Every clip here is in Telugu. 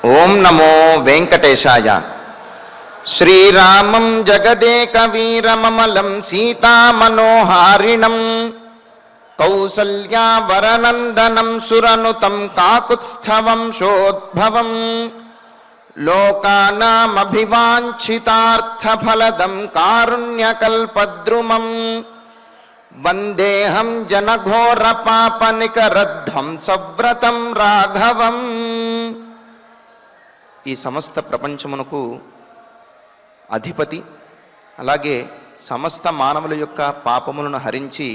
ఓం నమో వెంకటేశాయ. శ్రీరామం జగదేక వీరమమలం సీతామనోహారిణం కౌసల్యావరనందనం సురనుతం కాకుత్స్థవంశోద్భవం లోకానామభివాంఛితార్థఫలదం కారుణ్యకల్పద్రుమం వందేహం జనఘోర పాపనికరధ్వంసవ్రతం రాఘవం. ఈ సమస్త ప్రపంచమునకు అధిపతి, అలాగే సమస్త మానవుల యొక్క పాపములను హరించి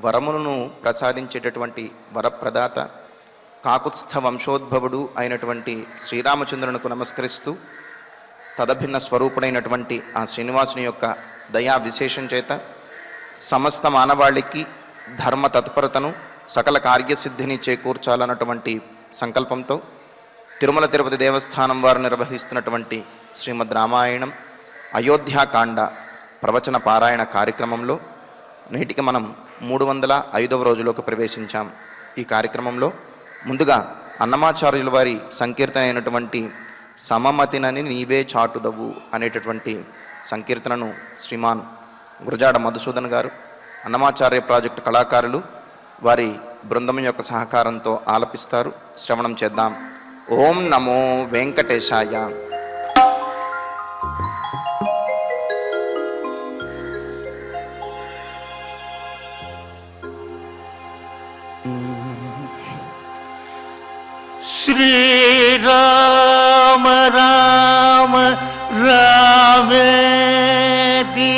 వరములను ప్రసాదించేటటువంటి వరప్రదాత కాకుత్స్థ వంశోద్భవుడు అయినటువంటి శ్రీరామచంద్రునికి నమస్కరిస్తూ, తదభిన్న స్వరూపుడైనటువంటి ఆ శ్రీనివాసుని యొక్క దయా విశేషం చేత సమస్త మానవాళికి ధర్మ తత్పరతను సకల కార్యసిద్ధిని చేకూర్చాలన్నటువంటి సంకల్పంతో తిరుమల తిరుపతి దేవస్థానం వారు నిర్వహిస్తున్నటువంటి శ్రీమద్ రామాయణం అయోధ్యాకాండ ప్రవచన పారాయణ కార్యక్రమంలో నేటికి మనం 305వ రోజులోకి ప్రవేశించాం. ఈ కార్యక్రమంలో ముందుగా అన్నమాచార్యుల వారి సంకీర్తన అయినటువంటి సమమతినని నీవే చాటుదవు అనేటటువంటి సంకీర్తనను శ్రీమాన్ గురజాడ మధుసూదన్ గారు, అన్నమాచార్య ప్రాజెక్టు కళాకారులు వారి బృందం యొక్క సహకారంతో ఆలపిస్తారు. శ్రవణం చేద్దాం. ఓం నమో వెంకటేశాయ. శ్రీరామ రామ రామేతి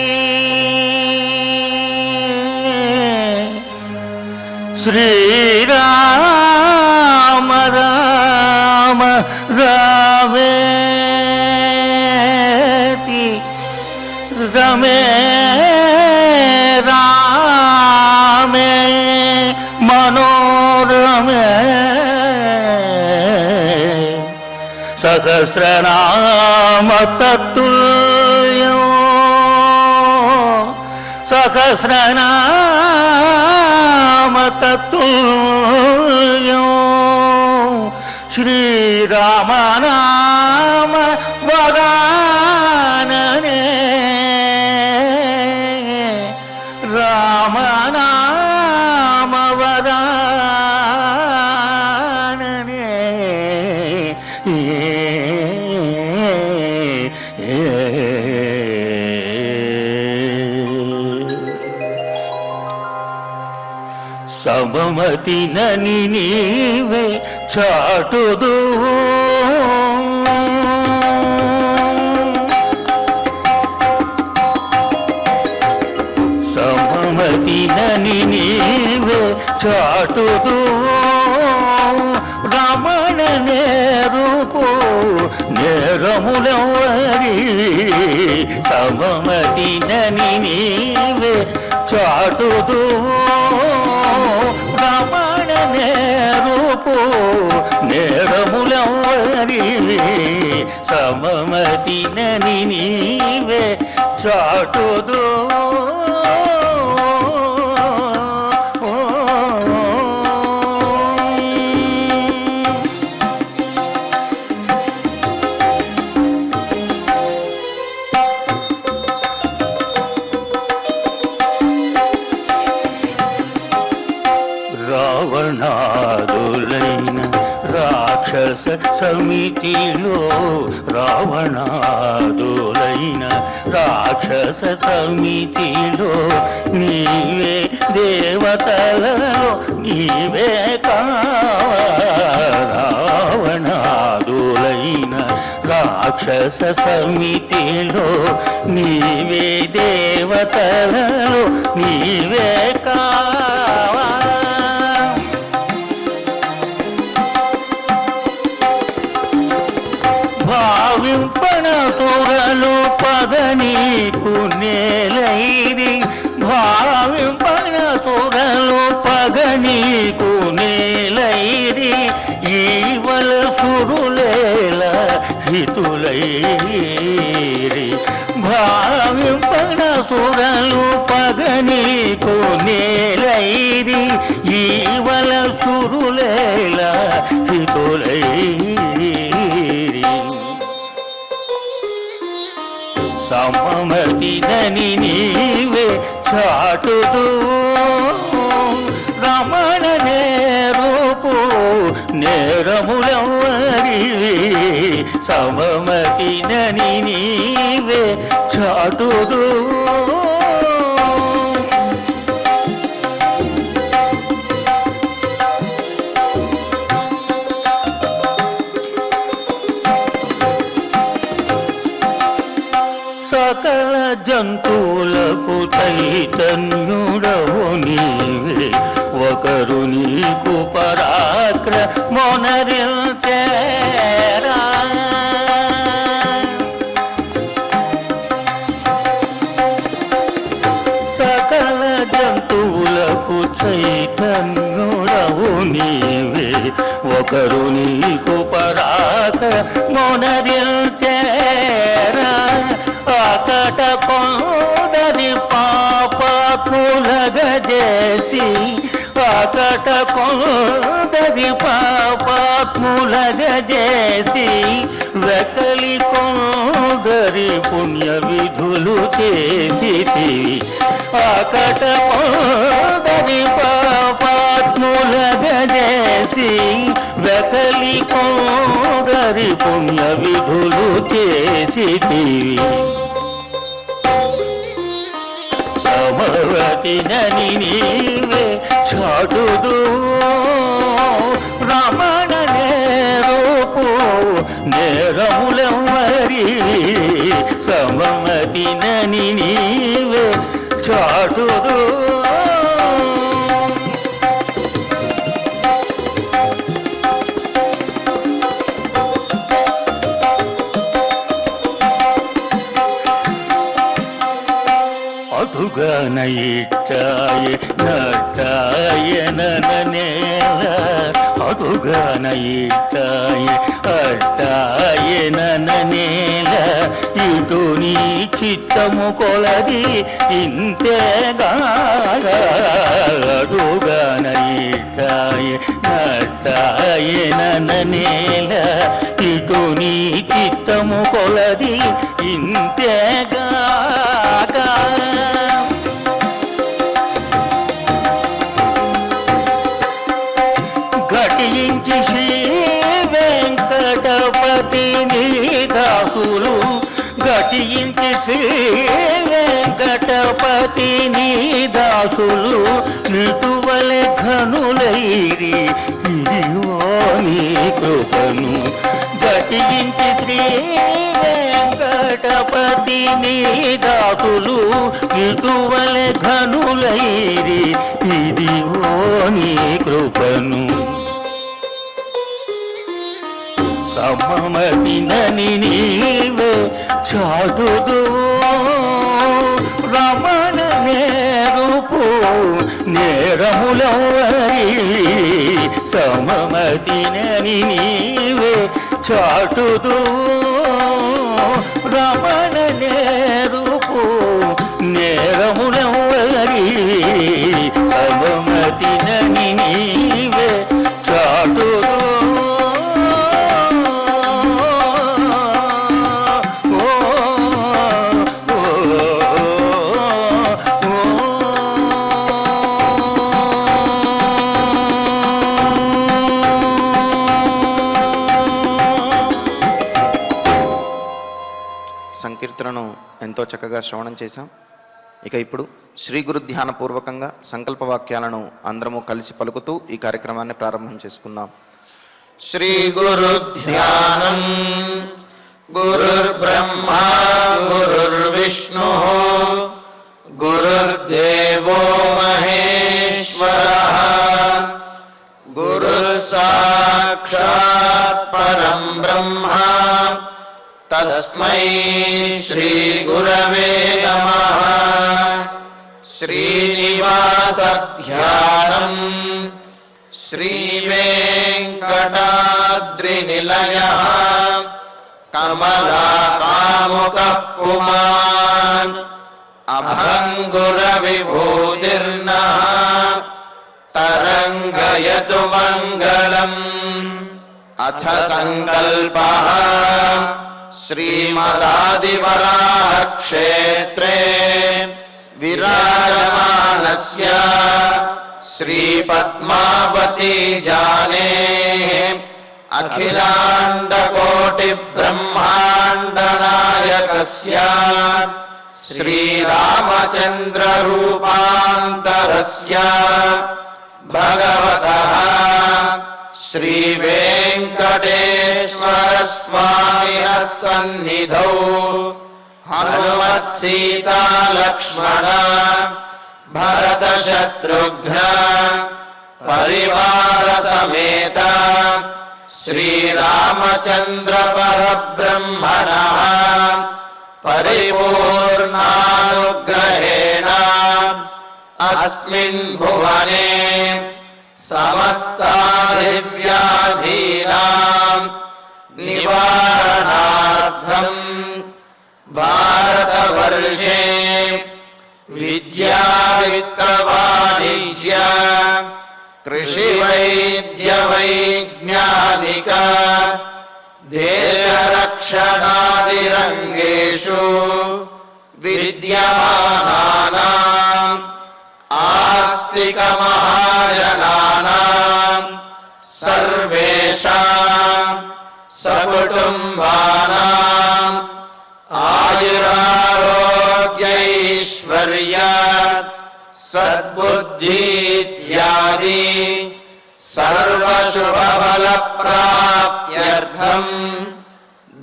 శ్రీరామ రామ రామేతి రమే రామే మనోరమే సహస్రనామ తత్తుల్యం సహస్రనామ తత్తుల్యం శ్రీరామనామ వదాననే రామనామ వదాననే సమమతి నని నీవే చాటుదు సమమతి నని నీవే చాటుదు రమణ నేరుపు నేరములవరి సమమతి నని నీవే చాటుదు రమణ నేరుపు నేరములవరి సమమతి నని నీవే చాటుదు రావణాదులైన రాక్షస సమితిలో రావణాదులైన రాక్షస సమితిలో నీవే దేవతలలో నీవే రావణాదులైన రాక్షస సమితిలో నీవే దేవతలలో నీవే భావింపన సురలు పగనీకు నేలైరి భావింపన సురలు పగనీకు నేలైరి ఈవల సురులేల హితులైరి భావింపన సురలు పగనీకు నేలైరి ఈవల సురులేల హితులైరి సమమతినని నీవే చాటుదు రమణ నేరూపు నేరములవరి సమమతినని నీవే చాటుదు సకల జంతువులకు చైతన్యుడవు నీవే ఒకరు నీకు పరాక్రమొనరిల్తేరా సకల జంతువులకు చైతన్యుడవు నీవే ఒకరు నీకు పరాక్రమొనరిల్తేరా అకట కొందరి పాపాత్ములగజేసి అకట కొందరి పాపాత్ములగజేసి వెకలి కొందరి పుణ్య విధులు చేసితివి అకట కొందరి పాపాత్ములగజేసి వెకలి కొందరి పుణ్య విధులు చేసితివి సమవతినని నీవే చాటుదు రమణ నేరూపు నేరములవరి సమవతినని నీవే చాటుదు అటుగనయిట్టాయ నట్టాయననేల అటుగనయిట్టాయ అట్టాయననేల ఇటు నీ చిత్తము కొలది ఇంతేగా అటుగనయిట్టాయ నట్టాయననేల ఇటు నీ చిత్తము కొలది ఇంతేగా ఘటించి శ్రీ వెంకటపతి దాసులు ఘటించి శ్రీ వెంకటపతి దాసులు నిటువలె ఘనులైరి ఇదిగో నీ కృపను ఘటించి శ్రీ వెంకటపతి దాసులు ఇటువలె ఘనులైరి ఇదిగో నీ కృపను సమమతినని నీవే చాటుదు రమణ నేరూపు నేరములవరి సమమతినని నీవే చాటుదు రమణ నేరూపు నేరములవరి సమమతినని నీవే చాటుదు సంకీర్తనను ఎంతో చక్కగా శ్రవణం చేశాం. ఇక ఇప్పుడు శ్రీ గురు ధ్యాన పూర్వకంగా సంకల్ప వాక్యాలను అందరము కలిసి పలుకుతూ ఈ కార్యక్రమాన్ని ప్రారంభం చేసుకుందాం. శ్రీ గురు ధ్యానం గురుర్బ్రహ్మా గురుర్విష్ణు గురుర్దేవో మహేశ్వరః గురుః సాక్షాత్ పరం బ్రహ్మ తస్మై శ్రీ గురవే నమః. శ్రీనివాస ధ్యానం శ్రీ వెంకటాద్రి నిలయః కమలాకాముకః పుమాన్ అభంగుర విభూతిర్నః తరంగయతు మంగళం. అథ సంకల్పః श्रीमदादिवराहक्षेत्रे विराजमानस्य श्रीपद्मावती जानेः अखिलाण्डकोटिब्रह्माण्डनायकस्य श्रीरामचन्द्ररूपान्तरस्य भगवतः श्रीवेङ्कटेश्वरस्वामिनः सन्निधौ हनुमत्सीतालक्ष्मण भरतशत्रुघ्न परिवार समेत श्रीरामचन्द्र परब्रह्मणः परिपूर्णानुग्रहेण अस्मिन् भुवने समस्तादिव्याधीनां निवारणार्थं भारतवर्षे विद्यावित्तवाणिज्य कृषिवैद्यवैज्ञानिक देशरक्षणादिरङ्गेषु विद्यमानानाम् आस्तिकमहाजनानां सर्वेषां सकुटुम्बानाम् आयुरारोग्यैश्वर्य सद्बुद्धि इत्यादि सर्वशुभफलप्राप्त्यर्थं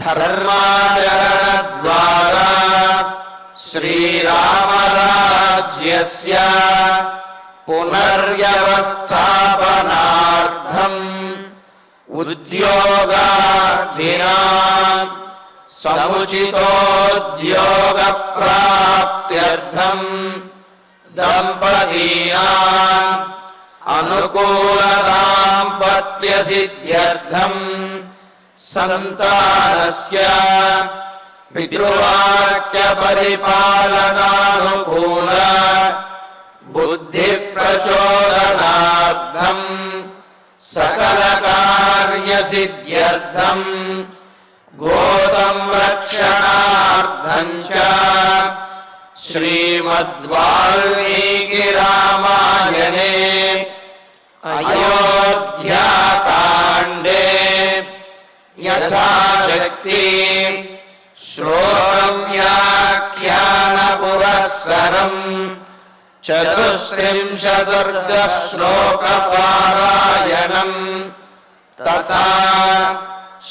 धर्माचरणद्वारा श्रीरामराज्यस्य पुनर्व्यवस्थापनार्थम् उद्योगार्थिनां समुचितोद्योगप्राप्त्यर्थं दम्पतीनाम् अनुकूलदाम्पत्यसिद्ध्यर्थं संतानस्य पितृवाक्यपरिपालनानुकूल बुद्धिप्रचोदनार्थं सकलकार्यसिद्ध्यर्थं गोसंरक्षणार्थं च श्रीमद्वाल्मीकिरामायणे अयोध्याकाण्डे यथाशक्ति श्लोकव्याख्यानपुरःसरं चतुस्त्रिंशत्सर्गश्लोकपारायणं तथा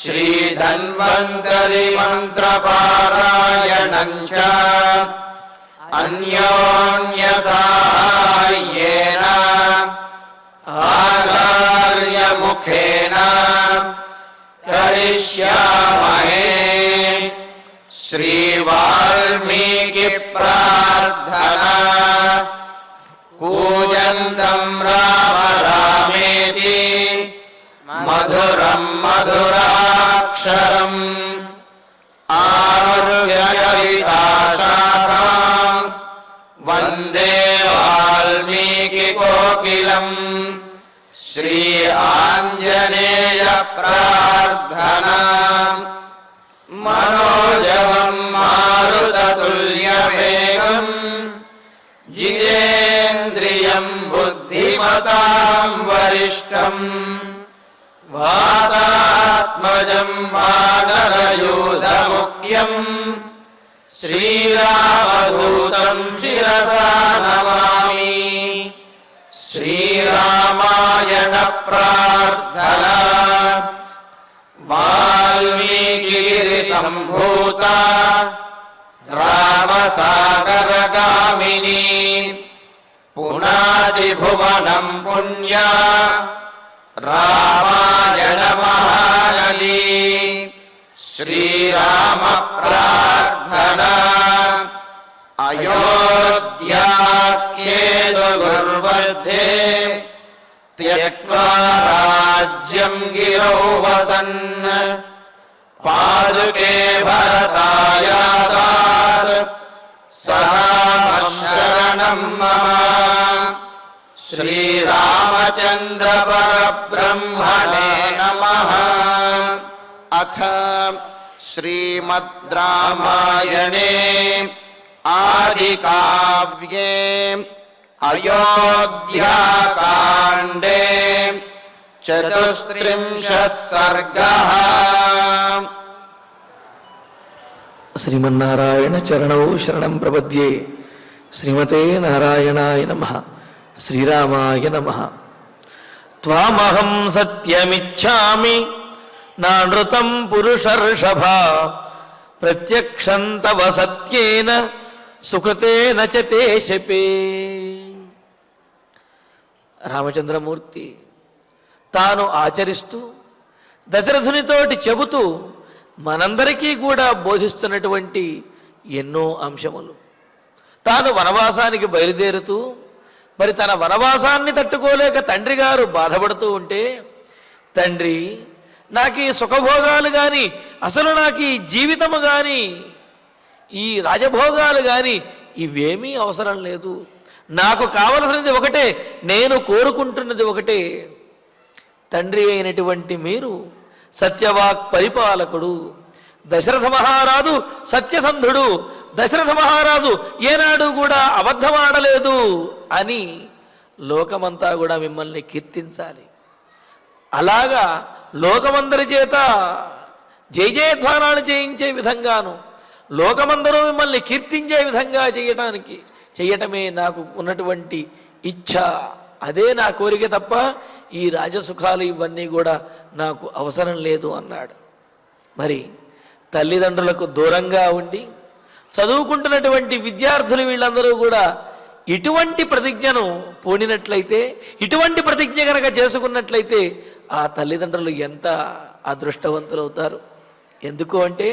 श्रीधन्वन्तरिमन्त्रपारायणं च अन्योन्यसाहाय्येन आचार्यमुखेन करिष्यामहे। श्रीवाल्मीकिप्रार्थना। कूजन्तं राम रामेति मधुरं मधुराक्षरम् आरुह्यकविताशाखां वन्दे वाल्मीकिकोकिलम्। श्री आञ्जनेय प्रार्थना। मनोजवं मारुततुल्यवेगं जितेन्द्रियं बुद्धिमतां वरिष्ठं वातात्मजं वानरयूथमुख्यं श्रीरामदूतं शिरसा नमामि। श्रीरामायण प्रार्थना। वाल्मीकिगिरिसम्भूता रामसागरगामिनी पुनादिभुवनं पुण्या रामायणमहानदी। श्रीरामप्रार्थना। अयोध्याख्येतुर्मध्ये त्यक्त्वा राज्यं गिरौ वसन् पादुके भरतायादात् सरामशरणं मम। श्रीरामचन्द्र परब्रह्मणे नमः। अथ శ్రీమద్ రామాయణే ఆదికావ్యే అయోధ్యాకాండే చతుస్త్రింశః సర్గః. శ్రీమన్నారాయణ చరణౌ శరణం ప్రపద్యే. శ్రీమతే నారాయణాయ నమః. శ్రీరామాయ నమః. త్వామహం సత్యమిచ్ఛామి నానృతం పురుషర్షభ ప్రత్యక్షం తవ సత్యేన సుకృతేన చ తే శపే. రామచంద్రమూర్తి తాను ఆచరిస్తూ దశరథునితోటి చెబుతూ మనందరికీ కూడా బోధిస్తున్నటువంటి ఎన్నో అంశములు. తాను వనవాసానికి బయలుదేరుతూ మరి తన వనవాసాన్ని తట్టుకోలేక తండ్రి గారు బాధపడుతూ ఉంటే, తండ్రి నాకు ఈ సుఖభోగాలు కానీ, అసలు నాకు ఈ జీవితము కానీ, ఈ రాజభోగాలు కానీ ఇవేమీ అవసరం లేదు. నాకు కావలసినది ఒకటే, నేను కోరుకుంటున్నది ఒకటే. తండ్రి అయినటువంటి మీరు సత్యవాక్ పరిపాలకుడు, దశరథ మహారాజు సత్యసంధుడు, దశరథ మహారాజు ఏనాడు కూడా అబద్ధమాడలేదు అని లోకమంతా కూడా మిమ్మల్ని కీర్తించాలి. అలాగా లోకమందరి చేత జయజయధ్వానాలు చేయించే విధంగాను, లోకమందరూ మిమ్మల్ని కీర్తించే విధంగా చేయటమే నాకు ఉన్నటువంటి ఇచ్ఛ. అదే నా కోరిక తప్ప ఈ రాజసుఖాలు ఇవన్నీ కూడా నాకు అవసరం లేదు అన్నాడు. మరి తల్లిదండ్రులకు దూరంగా ఉండి చదువుకుంటున్నటువంటి విద్యార్థులు వీళ్ళందరూ కూడా ఇటువంటి ప్రతిజ్ఞను పూనినట్లయితే, ఇటువంటి ప్రతిజ్ఞ కనుక చేసుకున్నట్లయితే ఆ తల్లిదండ్రులు ఎంత అదృష్టవంతులు అవుతారు. ఎందుకు అంటే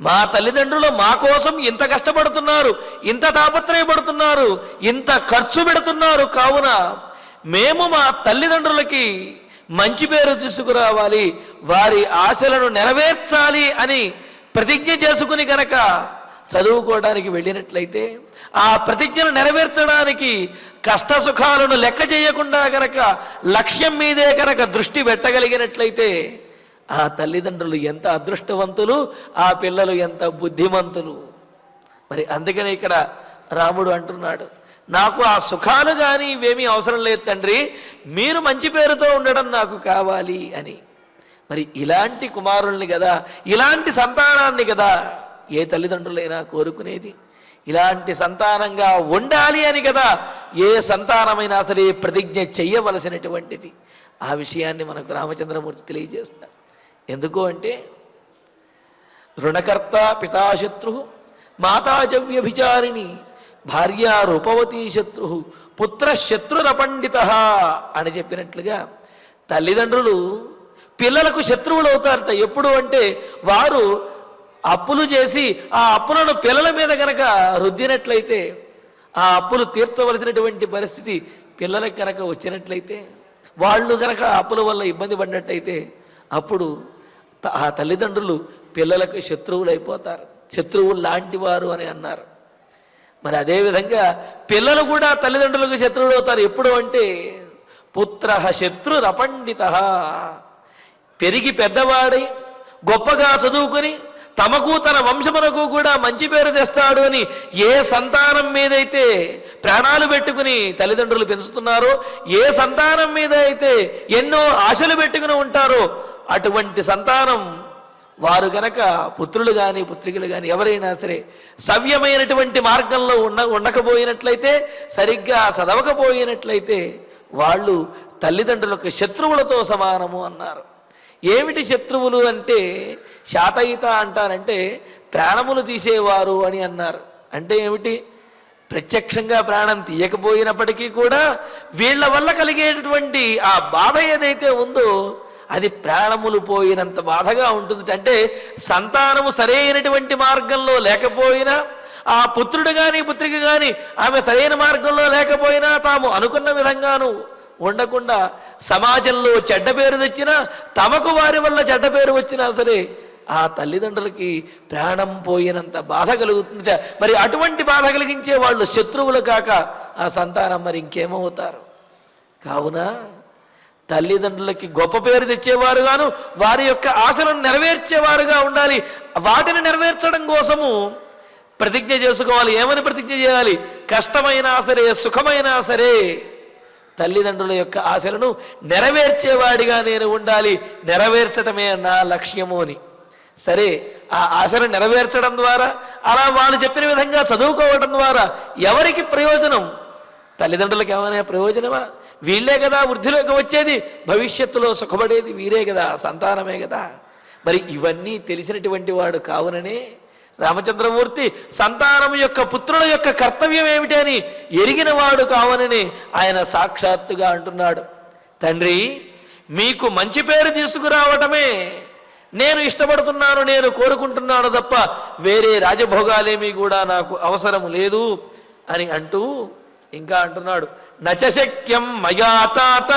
మా తల్లిదండ్రులు మా కోసం ఇంత కష్టపడుతున్నారు, ఇంత తాపత్రయపడుతున్నారు, ఇంత ఖర్చు పెడుతున్నారు. కావున మేము మా తల్లిదండ్రులకి మంచి పేరు తీసుకురావాలి, వారి ఆశలను నెరవేర్చాలి అని ప్రతిజ్ఞ చేసుకుని కనుక చదువుకోవడానికి వెళ్ళినట్లయితే, ఆ ప్రతిజ్ఞను నెరవేర్చడానికి కష్టసుఖాలను లెక్క చేయకుండా కనుక లక్ష్యం మీదే కనుక దృష్టి పెట్టగలిగినట్లయితే ఆ తల్లిదండ్రులు ఎంత అదృష్టవంతులు, ఆ పిల్లలు ఎంత బుద్ధిమంతులు. మరి అందుకని ఇక్కడ రాముడు అంటున్నాడు, నాకు ఆ సుఖాలు కానీ ఇవేమీ అవసరం లేదు తండ్రి, మీరు మంచి పేరుతో ఉండడం నాకు కావాలి అని. మరి ఇలాంటి కుమారుల్ని కదా, ఇలాంటి సంతానాన్ని కదా ఏ తల్లిదండ్రులైనా కోరుకునేది. ఇలాంటి సంతానంగా ఉండాలి అని కదా ఏ సంతానమైనా సరే ప్రతిజ్ఞ చెయ్యవలసినటువంటిది. ఆ విషయాన్ని మనకు రామచంద్రమూర్తి తెలియజేస్తాడు. ఎందుకు అంటే రుణకర్త పితాశత్రు మాతాజవ్యభిచారిణి భార్య రూపవతీ శత్రు పుత్ర శత్రురపండిత అని చెప్పినట్లుగా తల్లిదండ్రులు పిల్లలకు శత్రువులు అవుతారట. ఎప్పుడు అంటే వారు అప్పులు చేసి ఆ అప్పులను పిల్లల మీద కనుక రుద్దినట్లయితే, ఆ అప్పులు తీర్చవలసినటువంటి పరిస్థితి పిల్లలకు కనుక వచ్చినట్లయితే, వాళ్ళు కనుక అప్పుల వల్ల ఇబ్బంది పడినట్టయితే అప్పుడు ఆ తల్లిదండ్రులు పిల్లలకు శత్రువులు అయిపోతారు. శత్రువులు లాంటి వారు అని అన్నారు. మరి అదేవిధంగా పిల్లలు కూడా తల్లిదండ్రులకు శత్రువులు అవుతారు. ఎప్పుడు అంటే పుత్ర శత్రురపండిత, పెరిగి పెద్దవాడై గొప్పగా చదువుకొని తమకు తన వంశమునకు కూడా మంచి పేరు తెస్తాడు అని ఏ సంతానం మీదైతే ప్రాణాలు పెట్టుకుని తల్లిదండ్రులు పెంచుతున్నారో, ఏ సంతానం మీద అయితే ఎన్నో ఆశలు పెట్టుకుని ఉంటారో అటువంటి సంతానం వారు గనక పుత్రులు కానీ పుత్రికలు కానీ ఎవరైనా సరే సవ్యమైనటువంటి మార్గంలో ఉండకపోయినట్లయితే, సరిగ్గా చదవకపోయినట్లయితే వాళ్ళు తల్లిదండ్రులకు శత్రువులతో సమానము అన్నారు. ఏమిటి శత్రువులు అంటే శాతయిత అంటారంటే ప్రాణములు తీసేవారు అని అన్నారు. అంటే ఏమిటి? ప్రత్యక్షంగా ప్రాణం తీయకపోయినప్పటికీ కూడా వీళ్ళ వల్ల కలిగేటటువంటి ఆ బాధ ఏదైతే ఉందో అది ప్రాణములు పోయినంత బాధగా ఉంటుంది. అంటే సంతానము సరైనటువంటి మార్గంలో లేకపోయినా, ఆ పుత్రుడు కానీ పుత్రిక కానీ ఆమె సరైన మార్గంలో లేకపోయినా, తాము అనుకున్న విధంగాను ఉండకుండా సమాజంలో చెడ్డ పేరు తెచ్చినా, తమకు వారి వల్ల చెడ్డ పేరు వచ్చినా సరే ఆ తల్లిదండ్రులకి ప్రాణం పోయినంత బాధ కలుగుతుందట. మరి అటువంటి బాధ కలిగించే వాళ్ళు శత్రువులు కాక ఆ సంతానం మరి ఇంకేమవుతారు? కావున తల్లిదండ్రులకి గొప్ప పేరు తెచ్చేవారుగాను వారి యొక్క ఆశలను నెరవేర్చేవారుగా ఉండాలి. వాటిని నెరవేర్చడం కోసము ప్రతిజ్ఞ చేసుకోవాలి. ఏమని ప్రతిజ్ఞ చేయాలి? కష్టమైనా సరే సుఖమైనా సరే తల్లిదండ్రుల యొక్క ఆశలను నెరవేర్చేవాడిగా నేను ఉండాలి, నెరవేర్చడమే నా లక్ష్యము అని. సరే, ఆ ఆశను నెరవేర్చడం ద్వారా, అలా వాళ్ళు చెప్పిన విధంగా చదువుకోవడం ద్వారా ఎవరికి ప్రయోజనం? తల్లిదండ్రులకు ఏమైనా ప్రయోజనమా? వీళ్ళే కదా వృద్ధిలోకి వచ్చేది, భవిష్యత్తులో సుఖపడేది వీరే కదా, సంతానమే కదా. మరి ఇవన్నీ తెలిసినటువంటి వాడు కావుననే రామచంద్రమూర్తి సంతానం యొక్క పుత్రుల యొక్క కర్తవ్యం ఏమిటి అని ఎరిగిన వాడు కావునని ఆయన సాక్షాత్తుగా అంటున్నాడు, తండ్రి మీకు మంచి పేరు తీసుకురావటమే నేను ఇష్టపడుతున్నాను, నేను కోరుకుంటున్నాను తప్ప వేరే రాజభోగాలేమీ కూడా నాకు అవసరం లేదు అని అంటూ ఇంకా అంటున్నాడు, నచశక్యం మయా తాత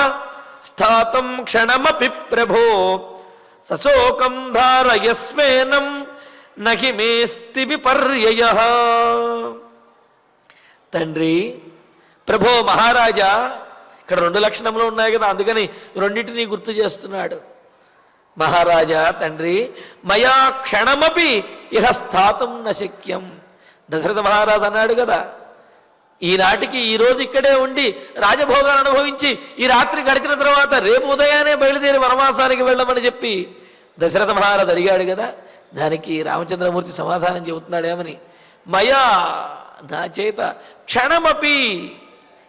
స్థాతం క్షణమపి ప్రభో సశోకం ధారయస్వేనం నహి మేస్తి విపర్యయః. తండ్రి, ప్రభో, మహారాజా, ఇక్కడ రెండు లక్షణములు ఉన్నాయి కదా, అందుకని రెండింటినీ గుర్తు చేస్తున్నాడు. మహారాజా, తండ్రి, మయా క్షణమపి ఇహ స్థాతం నశక్యం. దశరథ మహారాజు అన్నాడు కదా, ఈనాటికి ఈరోజు ఇక్కడే ఉండి రాజభోగాలు అనుభవించి ఈ రాత్రి గడిచిన తర్వాత రేపు ఉదయాన్నే బయలుదేరి వనవాసానికి వెళ్ళమని చెప్పి దశరథ మహారాజు అడిగాడు కదా. దానికి రామచంద్రమూర్తి సమాధానం చెబుతున్నాడు ఏమని? మయా, నా చేత క్షణమపి,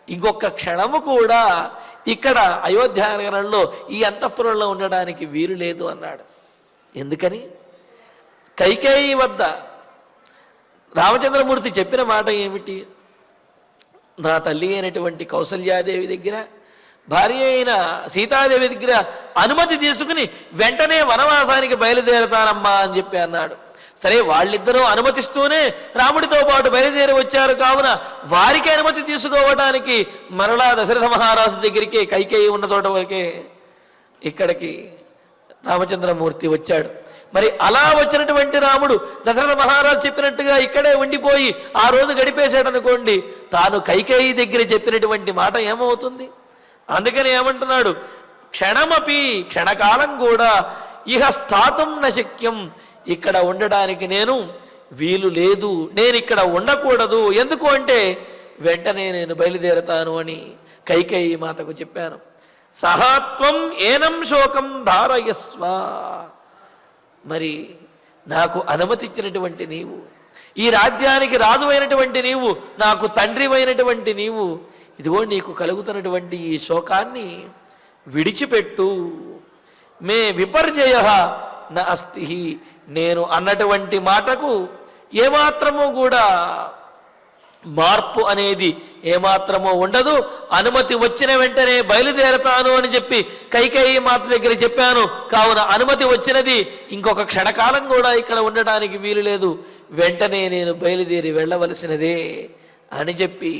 ఇంకొక క్షణము కూడా ఇక్కడ అయోధ్యానగరంలో ఈ అంతఃపురంలో ఉండడానికి వీలు లేదు అన్నాడు. ఎందుకని? కైకేయి వద్ద రామచంద్రమూర్తి చెప్పిన మాట ఏమిటి? నా తల్లి అయినటువంటి కౌసల్యాదేవి దగ్గర, భార్య అయిన సీతాదేవి దగ్గర అనుమతి తీసుకుని వెంటనే వనవాసానికి బయలుదేరతానమ్మా అని చెప్పి అన్నాడు. సరే, వాళ్ళిద్దరూ అనుమతిస్తూనే రాముడితో పాటు బయలుదేరి వచ్చారు కావున వారికి అనుమతి తీసుకోవడానికి మరలా దశరథ మహారాజు దగ్గరికి కైకేయి ఉన్న చోట వరకే ఇక్కడికి రామచంద్రమూర్తి వచ్చాడు. మరి అలా వచ్చినటువంటి రాముడు దశరథ మహారాజు చెప్పినట్టుగా ఇక్కడే ఉండిపోయి ఆ రోజు గడిపేశాడు అనుకోండి, తాను కైకేయి దగ్గర చెప్పినటువంటి మాట ఏమవుతుంది? అందుకని ఏమంటున్నాడు? క్షణమపి, క్షణకాలం కూడా ఇహ స్థాతం నశక్యం, ఇక్కడ ఉండడానికి నేను వీలు లేదు, నేను ఇక్కడ ఉండకూడదు. ఎందుకు అంటే వెంటనే నేను బయలుదేరతాను అని కైకేయి మాతకు చెప్పాను. సహాత్వం ఏనం శోకం ధారయస్వ. మరి నాకు అనుమతి ఇచ్చినటువంటి నీవు, ఈ రాజ్యానికి రాజు అయినటువంటి నీవు, నాకు తండ్రి అయినటువంటి నీవు, ఇదిగో నీకు కలుగుతున్నటువంటి ఈ శోకాన్ని విడిచిపెట్టు. మే విపర్యయ న అస్తి, నేను అన్నటువంటి మాటకు ఏమాత్రము కూడా మార్పు అనేది ఏమాత్రమో ఉండదు. అనుమతి వచ్చిన వెంటనే బయలుదేరతాను అని చెప్పి కైకేయి మాత దగ్గర చెప్పాను కావున అనుమతి వచ్చినది, ఇంకొక క్షణకాలం కూడా ఇక్కడ ఉండడానికి వీలు లేదు, వెంటనే నేను బయలుదేరి వెళ్ళవలసినదే అని చెప్పి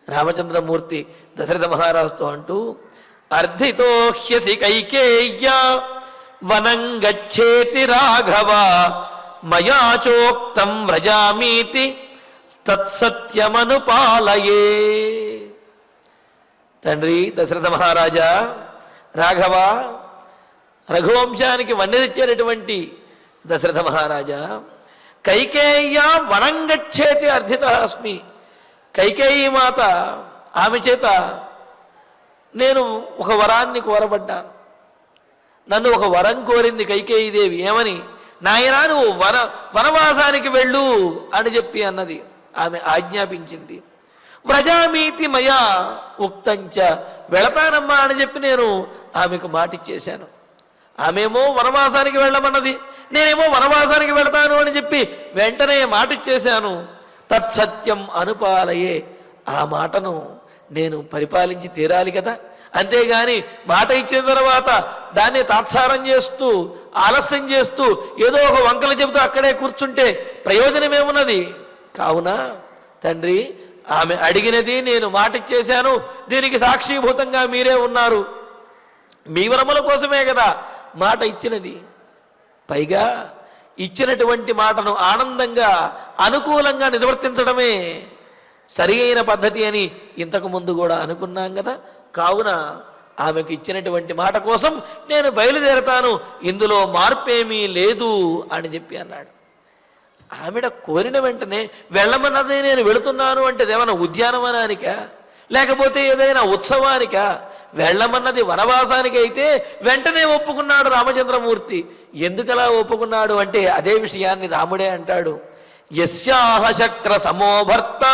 రామచంద్రమూర్తి దశరథ మహారాజుతో అంటూ, అర్థితో హ్యసి కైకేయ్య వనం గచ్చేతి రాఘవ మయా చోక్తం వ్రజామీతి తత్సత్యమనుపాలయే. తండ్రి దశరథ మహారాజా, రాఘవ, రఘువంశానికి వన్నె తెచ్చేటటువంటి దశరథ మహారాజా, కైకేయ్య వనం గచ్చేతి అర్థిత అస్మి. కైకేయి మాత, ఆమె చేత నేను ఒక వరాన్ని కోరబడ్డాను. నన్ను ఒక వరం కోరింది కైకేయీదేవి. ఏమని? నాయనా, నువ్వు వనవాసానికి వెళ్ళు అని చెప్పి అన్నది. ఆమె ఆజ్ఞాపించింది. వ్రజామీతి మయా ఉక్తంచ, వెళతానమ్మా అని చెప్పి నేను ఆమెకు మాటిచ్చేశాను. ఆమెమో వనవాసానికి వెళ్ళమన్నది, నేనేమో వనవాసానికి వెళతాను అని చెప్పి వెంటనే మాటిచ్చేశాను. తత్సత్యం అనుపాలయే, ఆ మాటను నేను పరిపాలించి తీరాలి కదా. అంతేగాని మాట ఇచ్చిన తర్వాత దాన్ని తాత్సారం చేస్తూ ఆలస్యం చేస్తూ ఏదో ఒక వంకలు చెబుతూ అక్కడే కూర్చుంటే ప్రయోజనమేమున్నది? కావున తండ్రి, ఆమె అడిగినది నేను మాట ఇచ్చేశాను, దీనికి సాక్షిభూతంగా మీరే ఉన్నారు. మీ వరముల కోసమే కదా మాట ఇచ్చినది. పైగా ఇచ్చినటువంటి మాటను ఆనందంగా అనుకూలంగా నిర్వర్తించడమే సరి అయిన పద్ధతి అని ఇంతకు ముందు కూడా అనుకున్నాం కదా. కావున ఆమెకు ఇచ్చినటువంటి మాట కోసం నేను బయలుదేరతాను, ఇందులో మార్పేమీ లేదు అని చెప్పి అన్నాడు. ఆవిడ కోరిన వెంటనే వెళ్ళమన్నదే నేను వెళుతున్నాను అంటే ఏమైనా ఉద్యానవనానిక లేకపోతే ఏదైనా ఉత్సవానిక? వెళ్ళమన్నది వనవాసానికి అయితే వెంటనే ఒప్పుకున్నాడు రామచంద్రమూర్తి. ఎందుకలా ఒప్పుకున్నాడు అంటే అదే విషయాన్ని రాముడే అంటాడు. యస్యాహ శక్ర సమోభర్త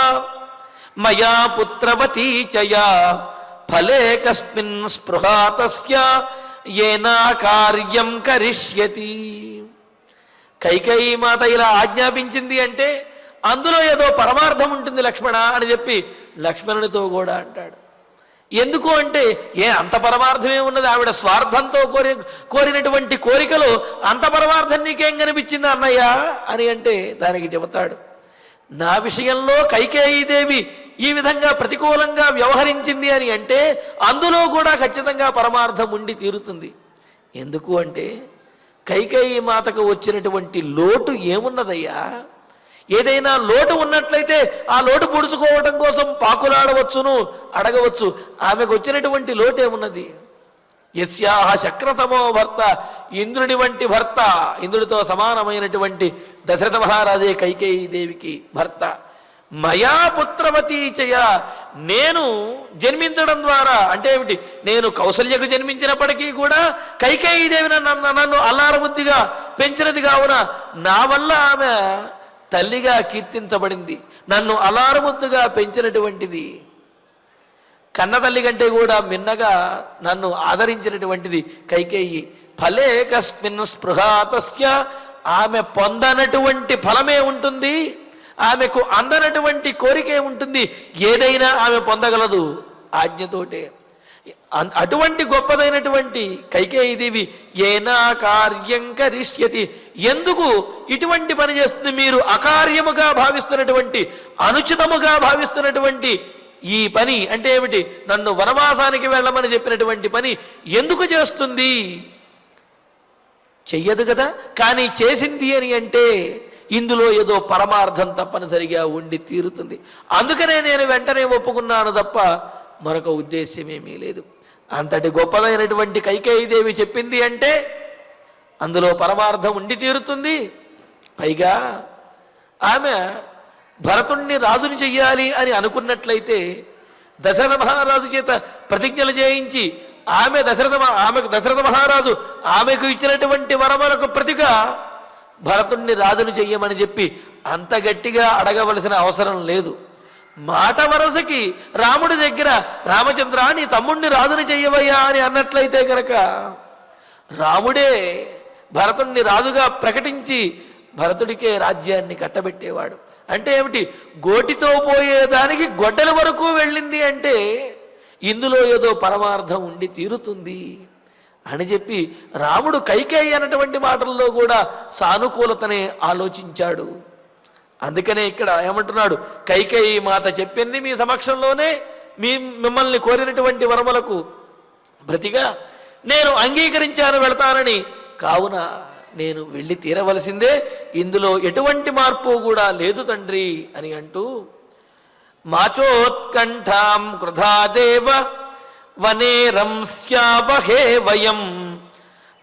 మయా పుత్రవతీ చయా ఫలే కస్మిన్ స్పృహా తస్య ఏనా కార్యం కరిష్యతి. కైకేయి మాత ఇలా ఆజ్ఞాపించింది అంటే అందులో ఏదో పరమార్థం ఉంటుంది లక్ష్మణ అని చెప్పి లక్ష్మణునితో కూడా అంటాడు. ఎందుకు అంటే అంత పరమార్థమే ఉన్నది, ఆవిడ స్వార్థంతో కోరినటువంటి కోరికలు అంత పరమార్థం నీకేం కనిపించింది అన్నయ్య అని అంటే దానికి చెబుతాడు, నా విషయంలో కైకేయీదేవి ఈ విధంగా ప్రతికూలంగా వ్యవహరించింది అని అంటే అందులో కూడా ఖచ్చితంగా పరమార్థం ఉండి తీరుతుంది. ఎందుకు అంటే కైకేయి మాతకు వచ్చినటువంటి లోటు ఏమున్నదయ్యా? ఏదైనా లోటు ఉన్నట్లయితే ఆ లోటు పుడుచుకోవటం కోసం పాకులాడవచ్చును, అడగవచ్చు. ఆమెకు వచ్చినటువంటి లోటు ఏమున్నది? యస్యాహ శక్రతమో భర్త, ఇంద్రుడి వంటి భర్త, ఇంద్రుడితో సమానమైనటువంటి దశరథ మహారాజే కైకేయీ దేవికి భర్త. మయా పుత్రవతీ చయ, నేను జన్మించడం ద్వారా అంటే ఏమిటి? నేను కౌసల్యకు జన్మించినప్పటికీ కూడా కైకేయీ దేవి నన్ను అల్లారబుద్ధిగా పెంచినది కావున నా వల్ల ఆమె తల్లిగా కీర్తించబడింది, నన్ను అల్లారముద్దుగా పెంచినటువంటిది, కన్న తల్లి కంటే కూడా మిన్నగా నన్ను ఆదరించినటువంటిది కైకేయి. ఫలే కస్మిన్ స్పృహా తస్య, ఆమె పొందనటువంటి ఫలమే ఉంటుంది, ఆమెకు అందనటువంటి కోరికే ఉంటుంది. ఏదైనా ఆమె పొందగలదు ఆజ్ఞతోటే. అటువంటి గొప్పదైనటువంటి కైకేయీదేవి ఏనా కార్యం కరిష్యతి, ఎందుకు ఇటువంటి పని చేస్తుంది? మీరు అకార్యముగా భావిస్తున్నటువంటి, అనుచితముగా భావిస్తున్నటువంటి ఈ పని అంటే ఏమిటి? నన్ను వనవాసానికి వెళ్ళమని చెప్పినటువంటి పని ఎందుకు చేస్తుంది? చెయ్యదు కదా. కానీ చేసింది అని అంటే ఇందులో ఏదో పరమార్థం తప్పనిసరిగా ఉండి తీరుతుంది. అందుకనే నేను వెంటనే ఒప్పుకున్నాను తప్ప మరొక ఉద్దేశ్యమేమీ లేదు. అంతటి గొప్పదైనటువంటి కైకేయీదేవి చెప్పింది అంటే అందులో పరమార్థం ఉండి తీరుతుంది. పైగా ఆమె భరతుణ్ణి రాజుని చెయ్యాలి అని అనుకున్నట్లయితే దశరథ మహారాజు చేత ప్రతిజ్ఞలు చేయించి ఆమెకు దశరథ మహారాజు ఆమెకు ఇచ్చినటువంటి వరములకు ప్రతిగా భరతుణ్ణి రాజుని చెయ్యమని చెప్పి అంత గట్టిగా అడగవలసిన అవసరం లేదు. మాట వరసకి రాముడి దగ్గర రామచంద్ర నీ తమ్ముణ్ణి రాజుని చెయ్యవయ్యా అని అన్నట్లయితే కనుక రాముడే భరతుణ్ణి రాజుగా ప్రకటించి భరతుడికే రాజ్యాన్ని కట్టబెట్టేవాడు. అంటే ఏమిటి? గోటితో పోయేదానికి గొడ్డల వరకు వెళ్ళింది అంటే ఇందులో ఏదో పరమార్థం ఉండి తీరుతుంది అని చెప్పి రాముడు కైకేయి అన్నటువంటి మాటల్లో కూడా సానుకూలతనే ఆలోచించాడు. అందుకనే ఇక్కడ ఏమంటున్నాడు? కైకేయి మాత చెప్పింది మీ సమక్షంలోనే మిమ్మల్ని కోరినటువంటి వరములకు ప్రతిగా నేను అంగీకరించాను వెళతానని, కావున నేను వెళ్ళి తీరవలసిందే, ఇందులో ఎటువంటి మార్పు కూడా లేదు తండ్రి అని అంటూ మాచోత్కంఠాం కృధాదేవ వనేరం స్యావహే వయం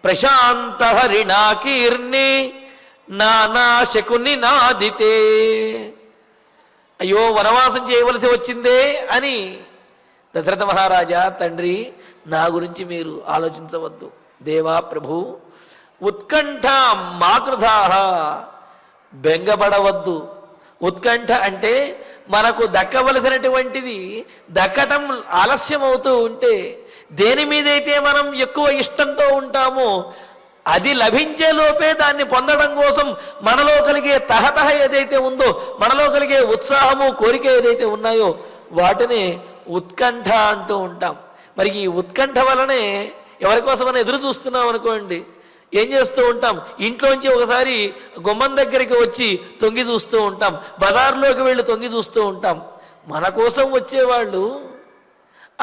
ప్రశాంత హరిణాకీర్ణి నానాశకుని నాదితే. అయ్యో వనవాసం చేయవలసి వచ్చిందే అని దశరథ మహారాజా తండ్రి నా గురించి మీరు ఆలోచించవద్దు. దేవా ప్రభు ఉత్కంఠ మాకృధాహ, బెంగపడవద్దు. ఉత్కంఠ అంటే మనకు దక్కవలసినటువంటిది దక్కటం ఆలస్యం అవుతూ ఉంటే, దేని మీదైతే మనం ఎక్కువ ఇష్టంతో ఉంటామో అది లభించే లోపే దాన్ని పొందడం కోసం మనలో కలిగే తహతహ ఏదైతే ఉందో, మనలో కలిగే ఉత్సాహము కోరిక ఏదైతే ఉన్నాయో వాటిని ఉత్కంఠ అంటూ ఉంటాం. మరి ఈ ఉత్కంఠ వలనే ఎవరి కోసమైనా ఎదురు చూస్తున్నాం అనుకోండి, ఏం చేస్తూ ఉంటాం? ఇంట్లోంచి ఒకసారి గుమ్మం దగ్గరికి వచ్చి తొంగి చూస్తూ ఉంటాం, బజార్లోకి వెళ్ళి తొంగి చూస్తూ ఉంటాం. మన కోసం వచ్చేవాళ్ళు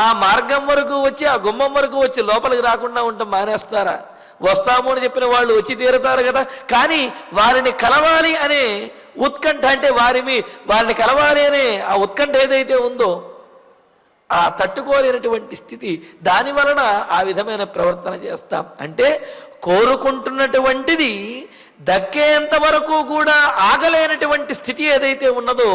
ఆ మార్గం వరకు వచ్చి ఆ గుమ్మం వరకు వచ్చి లోపలికి రాకుండా ఉంటాం మానేస్తారా? వస్తాము అని చెప్పిన వాళ్ళు వచ్చి తీరుతారు కదా. కానీ వారిని కలవాలి అనే ఉత్కంఠ, అంటే వారిని కలవాలి అనే ఆ ఉత్కంఠ ఏదైతే ఉందో ఆ తట్టుకోలేనటువంటి స్థితి, దాని వలన ఆ విధమైన ప్రవర్తన చేస్తాం. అంటే కోరుకుంటున్నటువంటిది దక్కేంత వరకు కూడా ఆగలేనటువంటి స్థితి ఏదైతే ఉన్నదో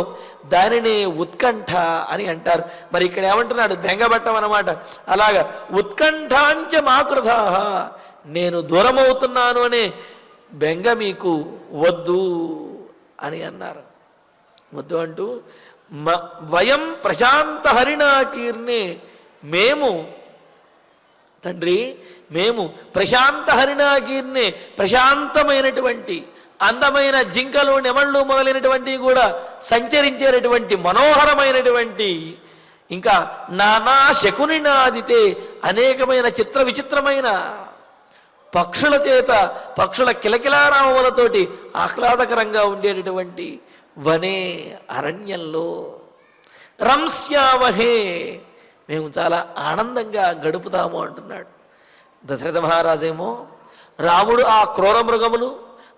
దానిని ఉత్కంఠ అని అంటారు. మరి ఇక్కడ ఏమంటున్నాడు? బెంగబట్టం అన్నమాట. అలాగా ఉత్కంఠాంచ మాకృధా, నేను దూరమవుతున్నాను అనే బెంగ మీకు వద్దు అని అన్నారు. వద్దు అంటూ వయం ప్రశాంత హరిణాకీర్ణే, మేము తండ్రి మేము ప్రశాంత హరిణాకీర్ణే, ప్రశాంతమైనటువంటి అందమైన జింకలు నెమళ్ళు మొదలైనటువంటివి కూడా సంచరించేటటువంటి మనోహరమైనటువంటి, ఇంకా నానా శకునినాదితే అనేకమైన చిత్ర విచిత్రమైన పక్షుల చేత, పక్షుల కిలకిలారామములతోటి ఆహ్లాదకరంగా ఉండేటటువంటి వనే అరణ్యంలో రంస్యామహే, మేము చాలా ఆనందంగా గడుపుతాము అంటున్నాడు. దశరథ మహారాజేమో రాముడు ఆ క్రూర మృగములు,